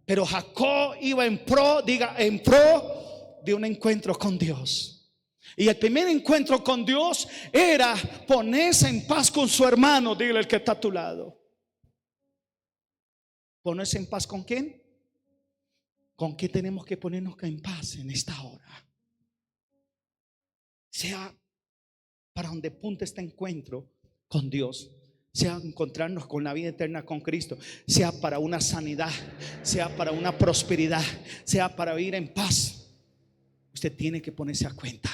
pero Jacob iba en pro, diga, en pro de un encuentro con Dios. Y el primer encuentro con Dios era ponerse en paz con su hermano. Dígale al que está a tu lado: ¿ponerse en paz con quién? ¿Con qué tenemos que ponernos en paz en esta hora? Sea para donde apunte este encuentro con Dios, sea encontrarnos con la vida eterna con Cristo, sea para una sanidad, sea para una prosperidad, sea para vivir en paz, usted tiene que ponerse a cuenta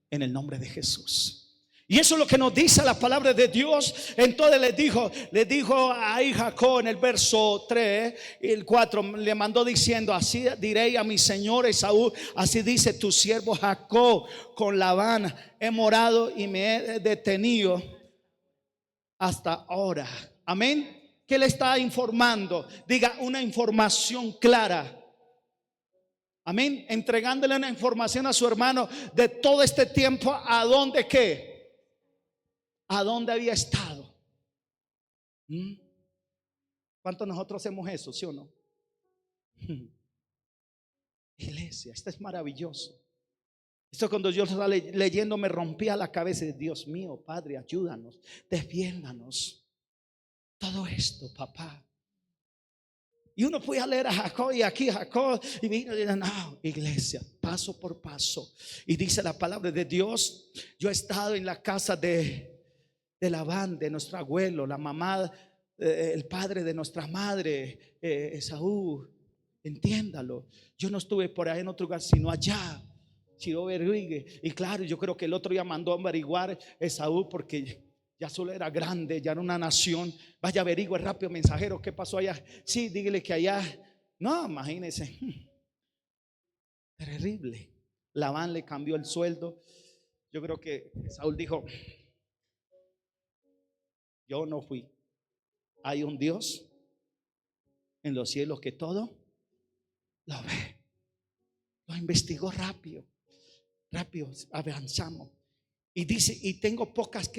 en el nombre de Jesús. Y eso es lo que nos dice la palabra de Dios. Entonces le dijo a Jacob en el verso 3 y el 4, le mandó diciendo: así diré a mi señor Esaú, así dice tu siervo Jacob, con Labán he morado y me he detenido hasta ahora. Amén. ¿Qué le está informando? Diga, una información clara. Amén. Entregándole una información a su hermano de todo este tiempo, a dónde qué, a dónde había estado. ¿Cuántos nosotros hacemos eso, sí o no? Iglesia, esto es maravilloso. Esto, cuando yo estaba leyendo, me rompía la cabeza. Dios mío, Padre, ayúdanos, defiéndanos. todo esto, papá. Y uno puede leer a Jacob y aquí Jacob y vino y dice, no, iglesia, paso por paso. Y dice la palabra de Dios, yo he estado en la casa de Labán, de nuestro abuelo, la mamá, el padre de nuestra madre, Esaú. Entiéndalo, yo no estuve por ahí en otro lugar, sino allá. Y claro, yo creo que el otro día mandó a averiguar Esaú, porque ya solo era grande, ya era una nación. Vaya, averigüe rápido, mensajero, ¿qué pasó allá? Sí, dígale que allá. No, imagínense, terrible. Labán le cambió el sueldo. Yo creo que Saúl dijo, yo no fui. Hay un Dios en los cielos que todo lo ve. Lo investigó rápido, avanzamos. Y dice, y tengo pocas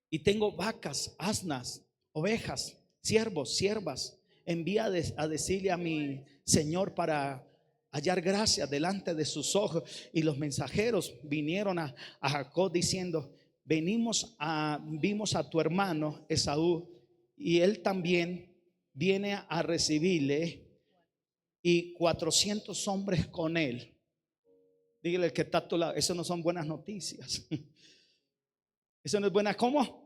y tengo vacas, asnas, ovejas, siervos, siervas. Envía a decirle a mi Señor para hallar gracia delante de sus ojos. Y los mensajeros vinieron a Jacob diciendo, vimos a tu hermano Esaú, y él también viene a recibirle, y 400 hombres con él. Dígale el que está a tu lado, eso no son buenas noticias. Eso no es buena. ¿Cómo?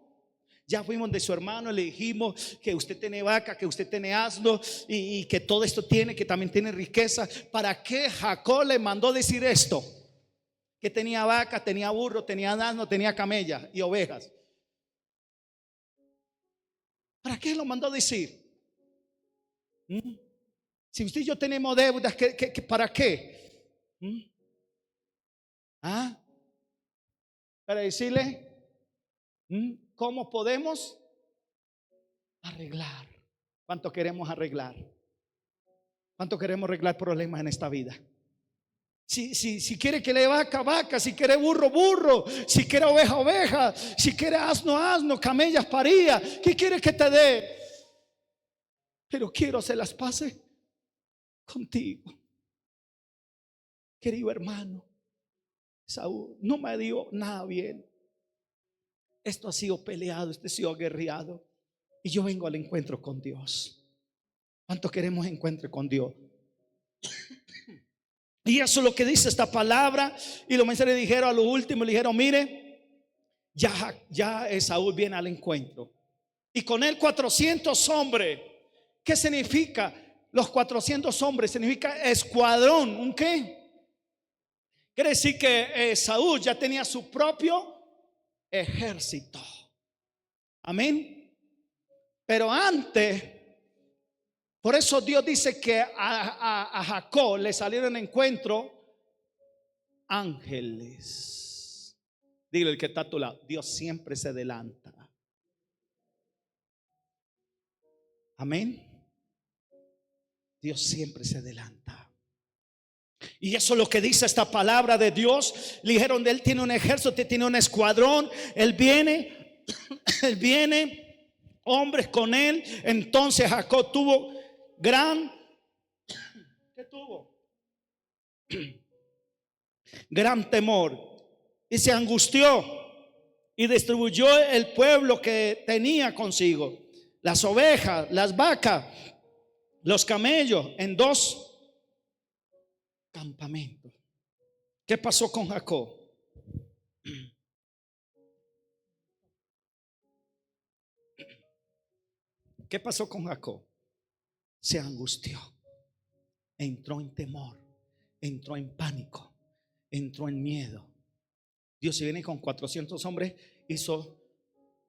Ya fuimos de su hermano, le dijimos que usted tiene vaca, que usted tiene asno y que todo esto tiene, que también tiene riqueza. ¿Para qué Jacob le mandó decir esto? Que tenía vaca, tenía burro, tenía asno, tenía camella y ovejas. ¿Para qué lo mandó decir? Si usted y yo tenemos deudas, ¿para qué? Para decirle ¿cómo podemos arreglar? ¿Cuánto queremos arreglar? ¿Cuánto queremos arreglar problemas en esta vida? Si quiere que le vaca, vaca. Si quiere burro, burro. Si quiere oveja, oveja. Si quiere asno, asno. Camellas, paría. ¿Qué quiere que te dé? Pero quiero hacer las paces contigo, querido hermano. Saúl no me dio nada bien. Esto ha sido peleado, esto ha sido guerreado, y yo vengo al encuentro con Dios. ¿Cuánto queremos encuentro con Dios? Y eso es lo que dice esta palabra. Y los mensajeros dijeron a lo último, le dijeron, mire, ya Saúl viene al encuentro, y con él 400 hombres. ¿Qué significa? Los 400 hombres significa escuadrón. ¿Un qué? Quiere decir que Saúl ya tenía su propio ejército. Amén. Pero antes, por eso Dios dice que a Jacob le salieron en encuentro ángeles. Dile el que está a tu lado, Dios siempre se adelanta. Amén. Dios siempre se adelanta. Y eso es lo que dice esta palabra de Dios. Le dijeron, él tiene un ejército, tiene un escuadrón. Él viene, hombres con él. Entonces Jacob tuvo gran temor, y se angustió, y distribuyó el pueblo que tenía consigo, las ovejas, las vacas, los camellos, en 2 campamentos. ¿Qué pasó con Jacob? ¿Qué pasó con Jacob? Se angustió, entró en temor, entró en pánico, entró en miedo. Dios, si viene con 400 hombres, hizo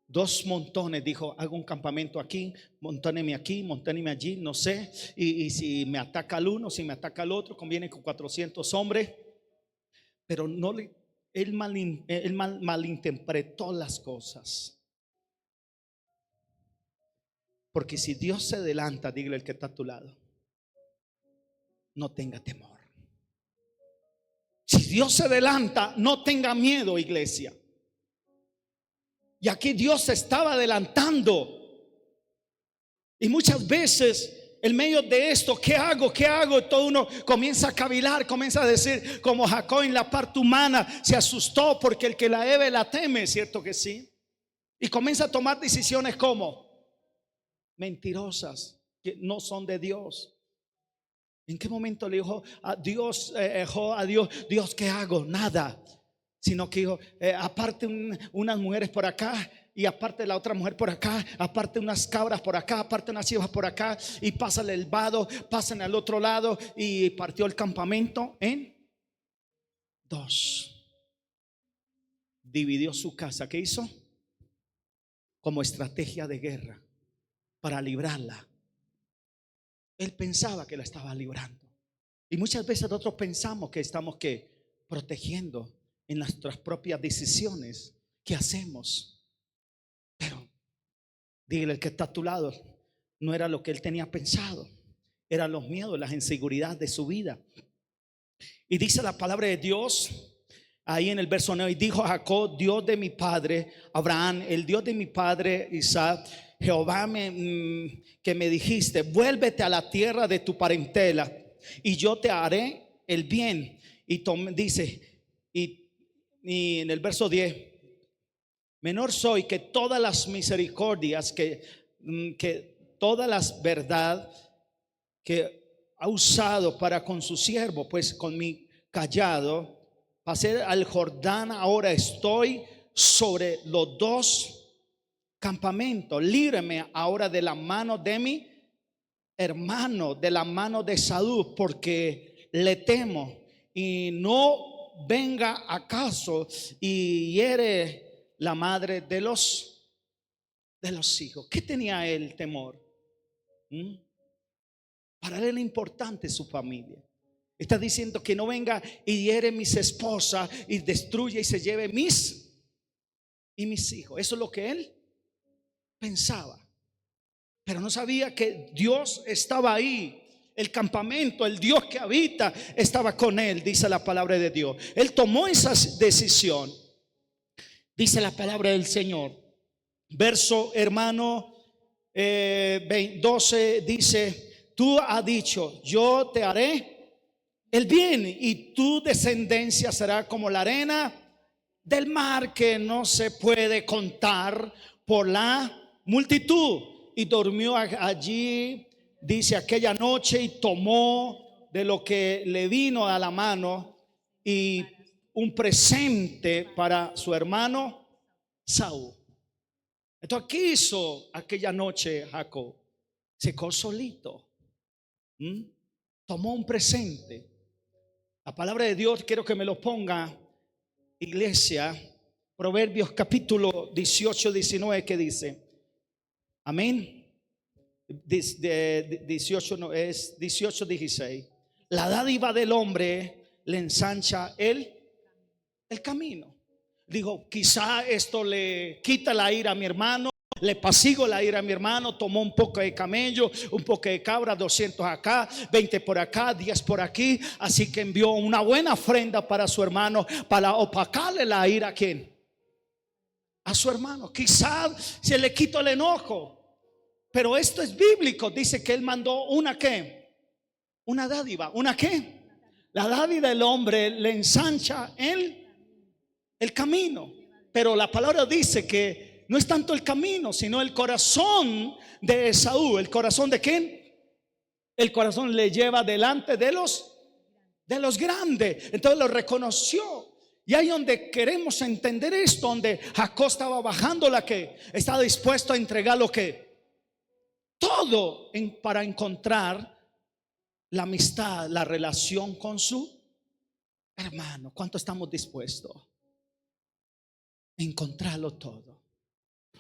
2 montones. Dijo, hago un campamento aquí, montóneme aquí, montóneme allí, no sé. Y si me ataca el uno, si me ataca el otro, conviene con 400 hombres. Pero él malinterpretó las cosas. Porque si Dios se adelanta, dígale al que está a tu lado, no tenga temor. Si Dios se adelanta, no tenga miedo, iglesia. Y aquí Dios se estaba adelantando. Y muchas veces, en medio de esto, ¿qué hago? ¿Qué hago? Todo uno comienza a cavilar, comienza a decir, como Jacob en la parte humana se asustó, porque el que la debe la teme, ¿cierto que sí? Y comienza a tomar decisiones como mentirosas que no son de Dios. ¿En qué momento le dijo a Dios, Dios, ¿qué hago? Nada. Sino que dijo, aparte unas mujeres por acá, y aparte la otra mujer por acá, aparte unas cabras por acá, aparte unas chivas por acá, y pásale el vado, pasan al otro lado, y partió el campamento en dos. Dividió su casa. ¿Qué hizo? Como estrategia de guerra para librarla. Él pensaba que la estaba librando. Y muchas veces nosotros pensamos que estamos protegiendo en nuestras propias decisiones que hacemos. Pero dígale el que está a tu lado, no era lo que él tenía pensado, eran los miedos, las inseguridades de su vida. Y dice la palabra de Dios ahí en el verso 9: y dijo Jacob, Dios de mi padre Abraham, el Dios de mi padre Isaac, Jehová que me dijiste, vuélvete a la tierra de tu parentela y yo te haré el bien. Y dice, y en el verso 10, menor soy que todas las misericordias, que todas las verdad que ha usado para con su siervo, pues con mi callado pasé al Jordán, ahora estoy sobre los dos campamentos. Líbrame ahora de la mano de mi hermano, de la mano de Saúl, porque le temo, y no venga acaso y hiere la madre de los hijos. ¿Qué tenía él temor? Para él era importante su familia. Está diciendo que no venga y hiere mis esposas y destruya y se lleve mis hijos. Eso es lo que él pensaba. Pero no sabía que Dios estaba ahí. El campamento, el Dios que habita estaba con él, dice la palabra de Dios. Él tomó esa decisión. Dice la palabra del Señor. Verso hermano 12 dice: tú has dicho, yo te haré el bien y tu descendencia será como la arena del mar, que no se puede contar por la multitud. Y durmió allí, dice, aquella noche, y tomó de lo que le vino a la mano y un presente para su hermano Saúl. Entonces, ¿qué hizo aquella noche Jacob? Se quedó solito. Tomó un presente. La palabra de Dios quiero que me lo ponga, iglesia. Proverbios capítulo 18, 19, que dice, amén. 18 no es 18, 16. La dádiva del hombre le ensancha el camino. Digo, quizá esto le quita la ira a mi hermano, le pasigo la ira a mi hermano. Tomó un poco de camello, un poco de cabra, 200 acá, 20 por acá, 10 por aquí. Así que envió una buena ofrenda para su hermano, para opacarle la ira a ¿quién? A su hermano. Quizá se le quitó el enojo. Pero esto es bíblico. Dice que él mandó una ¿qué? Una dádiva. ¿Una qué? La dádiva del hombre le ensancha el camino. Pero la palabra dice que no es tanto el camino, sino el corazón de Esaú. ¿El corazón de quién? El corazón le lleva delante de los grandes. Entonces lo reconoció. Y ahí donde queremos entender esto, donde Jacob estaba bajando la que estaba dispuesto a entregar lo que todo para encontrar la amistad, la relación con su hermano. ¿Cuánto estamos dispuestos a encontrarlo todo?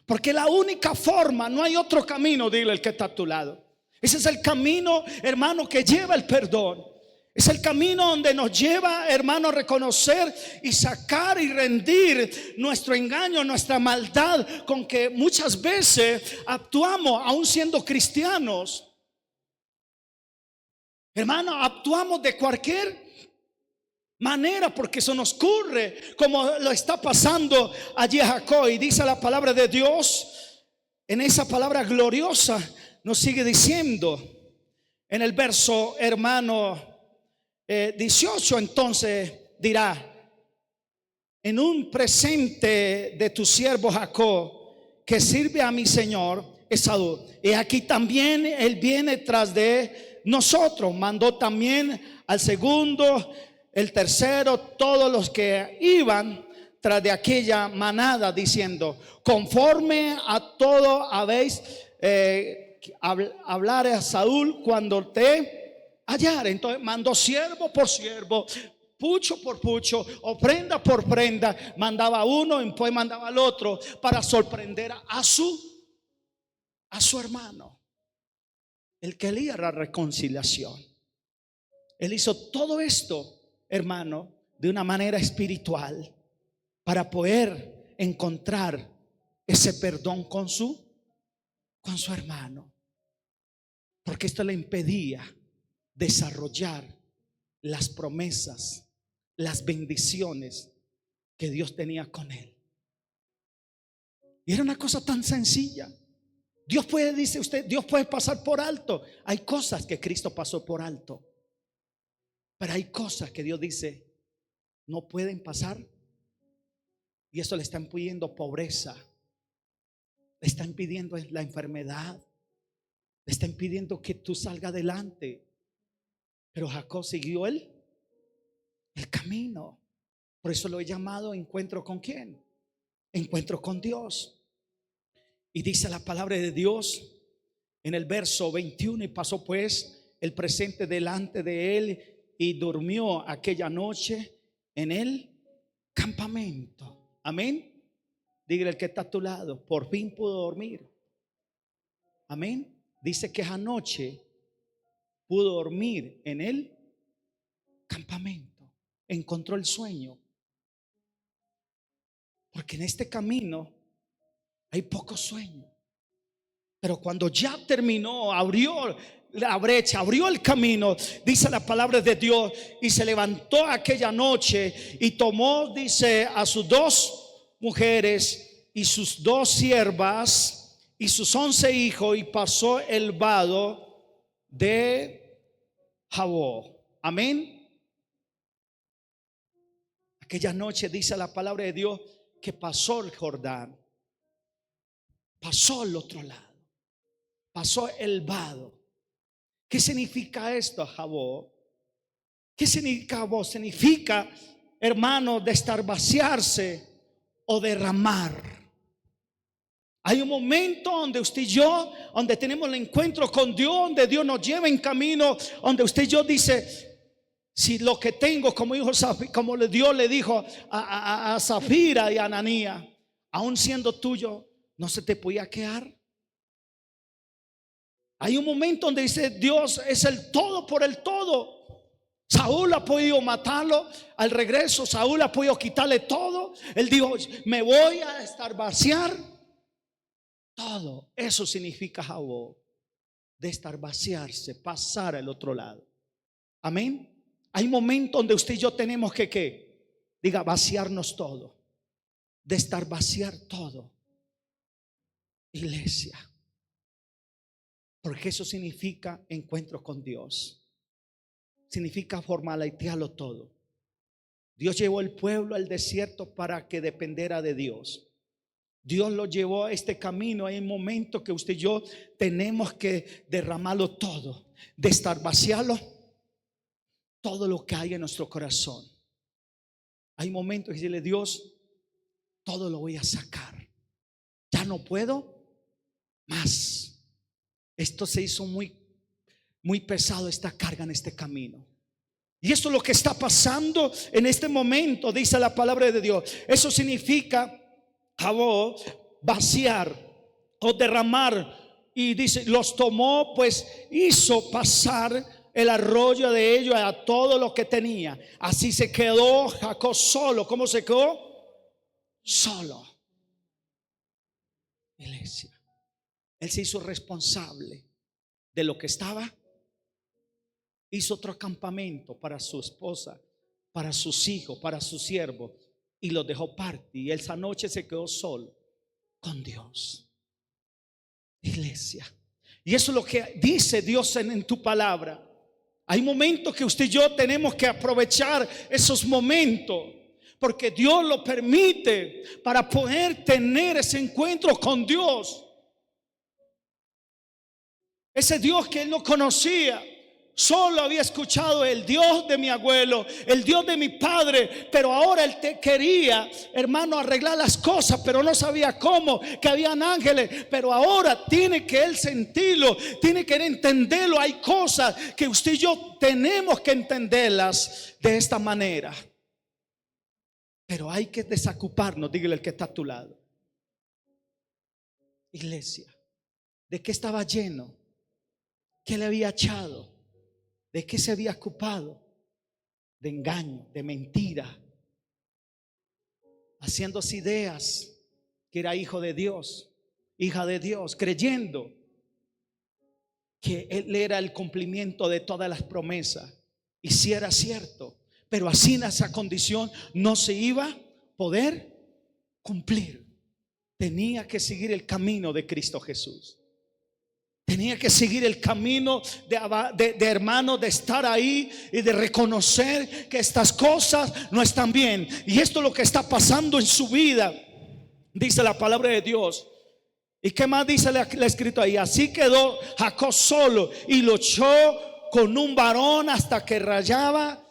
Porque la única forma, no hay otro camino, dile el que está a tu lado. Ese es el camino, hermano, que lleva el perdón. Es el camino donde nos lleva, hermano, a reconocer y sacar y rendir nuestro engaño, nuestra maldad, con que muchas veces actuamos, aún siendo cristianos. Hermano, actuamos de cualquier manera porque eso nos ocurre, como lo está pasando allí a Jacob. Y dice la palabra de Dios, en esa palabra gloriosa, nos sigue diciendo en el verso, hermano, 18, entonces dirá: en un presente de tu siervo Jacob, que sirve a mi señor, Esaú. Y aquí también él viene tras de nosotros. Mandó también al segundo, el tercero, todos los que iban tras de aquella manada, diciendo: conforme a todo habéis hablar a Saúl cuando te hallare. Entonces mandó siervo por siervo, pucho por pucho, o prenda por prenda. Mandaba uno y después mandaba al otro para sorprender a su hermano, el que quería la reconciliación. Él hizo todo esto, hermano, de una manera espiritual, para poder encontrar ese perdón con su hermano, porque esto le impedía desarrollar las promesas, las bendiciones que Dios tenía con él. Y era una cosa tan sencilla. Dios puede, dice usted, Dios puede pasar por alto. Hay cosas que Cristo pasó por alto, pero hay cosas que Dios dice no pueden pasar. Y eso le está impidiendo pobreza, le está impidiendo la enfermedad, le está impidiendo que tú salgas adelante. Pero Jacob siguió el camino. Por eso lo he llamado encuentro con ¿quién? Encuentro con Dios. Y dice la palabra de Dios en el verso 21: y pasó pues el presente delante de él, y durmió aquella noche en el campamento. Amén. Dígale al que está a tu lado: por fin pudo dormir. Amén. Dice que esa noche pudo dormir en el campamento. Encontró el sueño. Porque en este camino hay poco sueño. Pero cuando ya terminó, abrió la brecha, abrió el camino, dice la palabra de Dios, y se levantó aquella noche y tomó, dice, a sus 2 mujeres y sus 2 siervas y sus 11 hijos, y pasó el vado de Jaboc. Amén. Aquella noche dice la palabra de Dios que pasó el Jordán, pasó al otro lado, pasó el vado. ¿Qué significa esto, Jaboc? ¿Qué significa Jaboc? Significa, hermano, de estar vaciarse o derramar. Hay un momento donde usted y yo, donde tenemos el encuentro con Dios, donde Dios nos lleva en camino, donde usted y yo dice: si lo que tengo, como Dios le dijo a Zafira y a Ananías, aún siendo tuyo, no se te podía quedar. Hay un momento donde dice: Dios es el todo por el todo. Saúl ha podido matarlo, al regreso Saúl ha podido quitarle todo. Él dijo: me voy a estar vaciar todo. Eso significa Jaboc, de estar vaciarse, pasar al otro lado. Amén. Hay momentos donde usted y yo tenemos que diga, vaciarnos todo, de estar vaciar todo, iglesia, porque eso significa encuentro con Dios, significa formalitearlo todo. Dios llevó el pueblo al desierto para que dependiera de Dios. Dios lo llevó a este camino. Hay momentos que usted y yo tenemos que derramarlo todo, de estar vaciarlo todo lo que hay en nuestro corazón. Hay momentos que decirle: Dios, todo lo voy a sacar, ya no puedo más. Esto se hizo muy pesado, esta carga en este camino. Y esto es lo que está pasando en este momento, dice la palabra de Dios. Eso significa Jaboc, vaciar o derramar. Y dice: los tomó, pues hizo pasar el arroyo de ellos a todo lo que tenía. Así se quedó Jacob solo. ¿Cómo se quedó? Solo. Iglesia, él se hizo responsable de lo que estaba. Hizo otro campamento para su esposa, para sus hijos, para sus siervos, y los dejó partir. Y esa noche se quedó solo con Dios. Iglesia, y eso es lo que dice Dios en tu palabra. Hay momentos que usted y yo tenemos que aprovechar esos momentos, porque Dios lo permite para poder tener ese encuentro con Dios. ese Dios que él no conocía. Solo había escuchado el Dios de mi abuelo, el Dios de mi padre, pero ahora él quería, hermano, arreglar las cosas, pero no sabía cómo, que habían ángeles, pero ahora tiene que él sentirlo, tiene que él entenderlo. Hay cosas que usted y yo tenemos que entenderlas de esta manera, pero hay que desocuparnos. Dígale al que está a tu lado: iglesia, ¿de qué estaba lleno? ¿Qué le había echado? ¿De qué se había ocupado? De engaño, de mentira, haciéndose ideas que era hijo de Dios, hija de Dios, creyendo que él era el cumplimiento de todas las promesas. Y si era cierto, pero así en esa condición no se iba a poder cumplir. Tenía que seguir el camino de Cristo Jesús. Tenía que seguir el camino de hermano, de estar ahí y de reconocer que estas cosas no están bien. Y esto es lo que está pasando en su vida, dice la palabra de Dios. ¿Y qué más dice la escrito ahí? Así quedó Jacob solo y luchó con un varón hasta que rayaba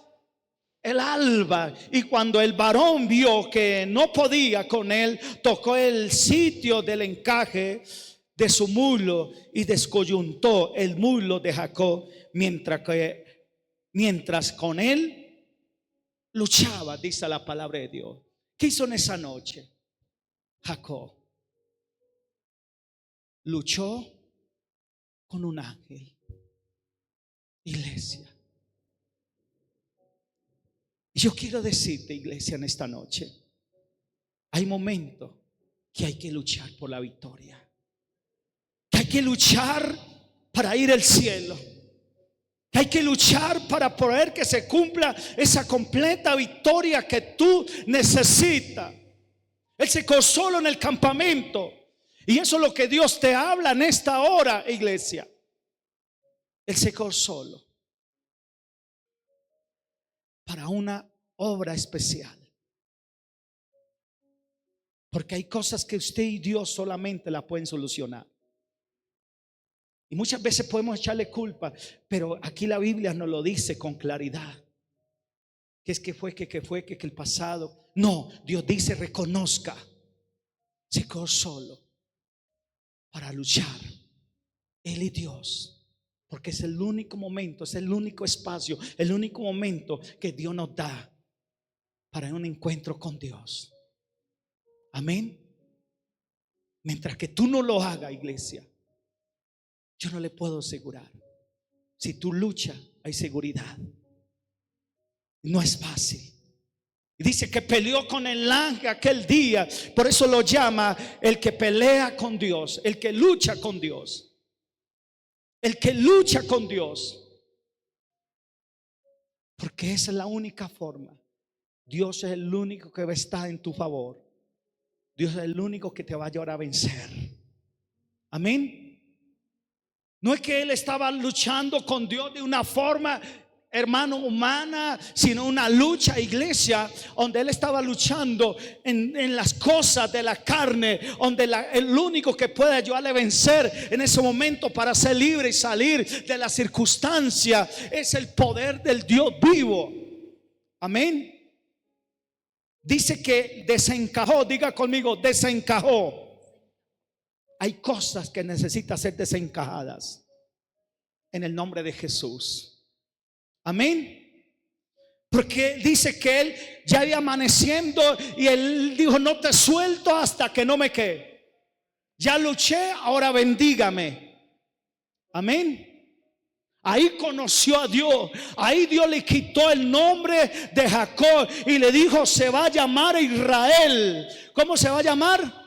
el alba. Y cuando el varón vio que no podía con él, tocó el sitio del encaje de su muslo y descoyuntó el muslo de Jacob mientras con él luchaba, dice la palabra de Dios. ¿Qué hizo en esa noche Jacob? Luchó con un ángel. Iglesia, y yo quiero decirte, iglesia, en esta noche hay momentos que hay que luchar por la victoria, que hay que luchar para ir al cielo, que hay que luchar para poder que se cumpla esa completa victoria que tú necesitas. Él se quedó solo en el campamento, y eso es lo que Dios te habla en esta hora, iglesia. Él se quedó solo para una obra especial, porque hay cosas que usted y Dios solamente la pueden solucionar. Y muchas veces podemos echarle culpa, pero aquí la Biblia nos lo dice con claridad. Que es que fue que el pasado. No, Dios dice: reconozca. Se quedó solo para luchar, él y Dios. Porque es el único momento, es el único espacio, el único momento que Dios nos da para un encuentro con Dios. Amén. Mientras que tú no lo hagas, iglesia, yo no le puedo asegurar. Si tú luchas, hay seguridad. No es fácil. Y dice que peleó con el ángel aquel día. Por eso lo llama el que pelea con Dios, el que lucha con Dios. El que lucha con Dios. Porque esa es la única forma. Dios es el único que va a estar en tu favor. Dios es el único que te va a ayudar a vencer. Amén. No es que él estaba luchando con Dios de una forma, hermano, humana, sino una lucha, iglesia, donde él estaba luchando en las cosas de la carne, donde el único que puede ayudarle a vencer en ese momento para ser libre y salir de la circunstancia es el poder del Dios vivo. Amén. Dice que desencajó. Diga conmigo: desencajó. Hay cosas que necesitan ser desencajadas en el nombre de Jesús. Amén. Porque dice que él ya iba amaneciendo y él dijo: no te suelto hasta que no me quede. Ya luché, ahora bendígame. Amén. Ahí conoció a Dios. Ahí Dios le quitó el nombre de Jacob y le dijo: se va a llamar Israel. ¿Cómo se va a llamar?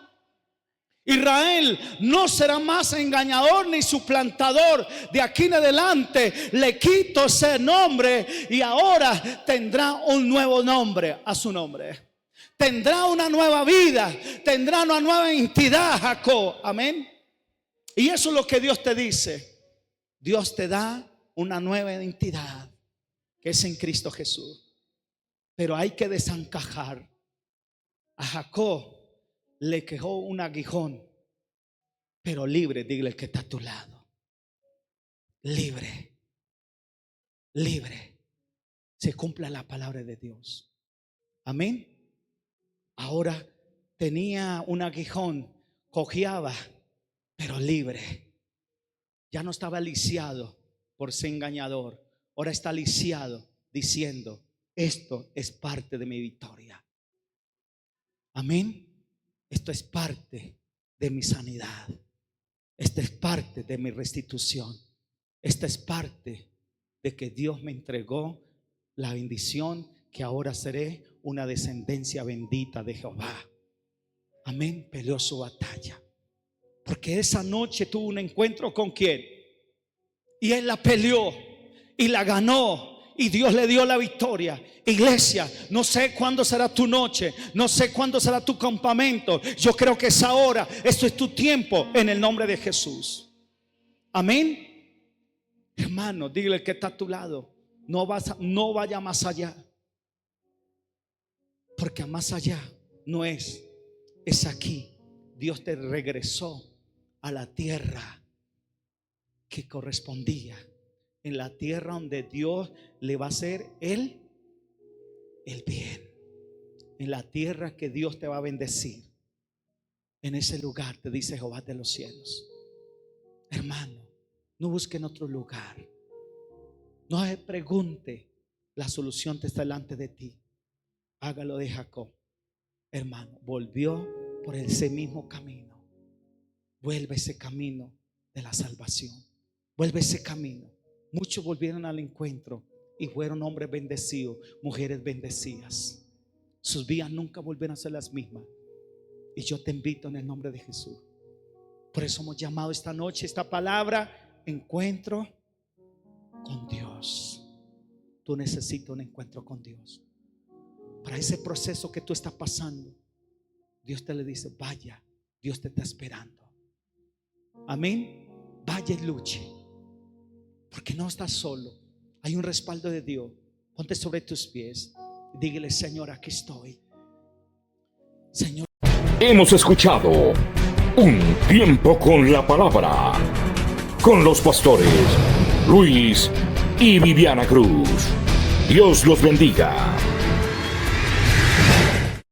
Israel. No será más engañador ni suplantador. De aquí en adelante le quito ese nombre y ahora tendrá un nuevo nombre a su nombre. Tendrá una nueva vida, tendrá una nueva identidad, Jacob. Amén. Y eso es lo que Dios te dice. Dios te da una nueva identidad, que es en Cristo Jesús. Pero hay que desencajar. A Jacob le quejó un aguijón, pero libre. Dile al que está a tu lado: libre, libre. Se cumpla la palabra de Dios. Amén. Ahora tenía un aguijón, cojeaba, pero libre. Ya no estaba lisiado por ser engañador. Ahora está lisiado diciendo: esto es parte de mi victoria. Amén. Esto es parte de mi sanidad. Esto es parte de mi restitución. Esta es parte de que Dios me entregó la bendición, que ahora seré una descendencia bendita de Jehová. Amén. Peleó su batalla, porque esa noche tuvo un encuentro con ¿quién? Y él la peleó y la ganó, y Dios le dio la victoria. Iglesia, no sé cuándo será tu noche, no sé cuándo será tu campamento. Yo creo que es ahora. Esto es tu tiempo, en el nombre de Jesús. Amén. Hermano, dile al que está a tu lado: no vaya más allá, porque más allá no es aquí. Dios te regresó a la tierra que correspondía, en la tierra donde Dios le va a hacer el bien, en la tierra que Dios te va a bendecir. En ese lugar te dice Jehová de los cielos. Hermano, no busque en otro lugar. No se pregunte, la solución te está delante de ti. Hágalo de Jacob. Hermano, volvió por ese mismo camino. Vuelve ese camino de la salvación. Vuelve ese camino. Muchos volvieron al encuentro y fueron hombres bendecidos, mujeres bendecidas. Sus vidas nunca volverán a ser las mismas. Y yo te invito en el nombre de Jesús. Por eso hemos llamado esta noche, esta palabra: encuentro con Dios. Tú necesitas un encuentro con Dios. Para ese proceso que tú estás pasando, Dios te le dice: vaya, Dios te está esperando. Amén. Vaya y luche, porque no estás solo. Hay un respaldo de Dios. Ponte sobre tus pies y dígale: Señor, aquí estoy. Señor. Hemos escuchado Un Tiempo con la Palabra, con los pastores Luis y Viviana Cruz. Dios los bendiga.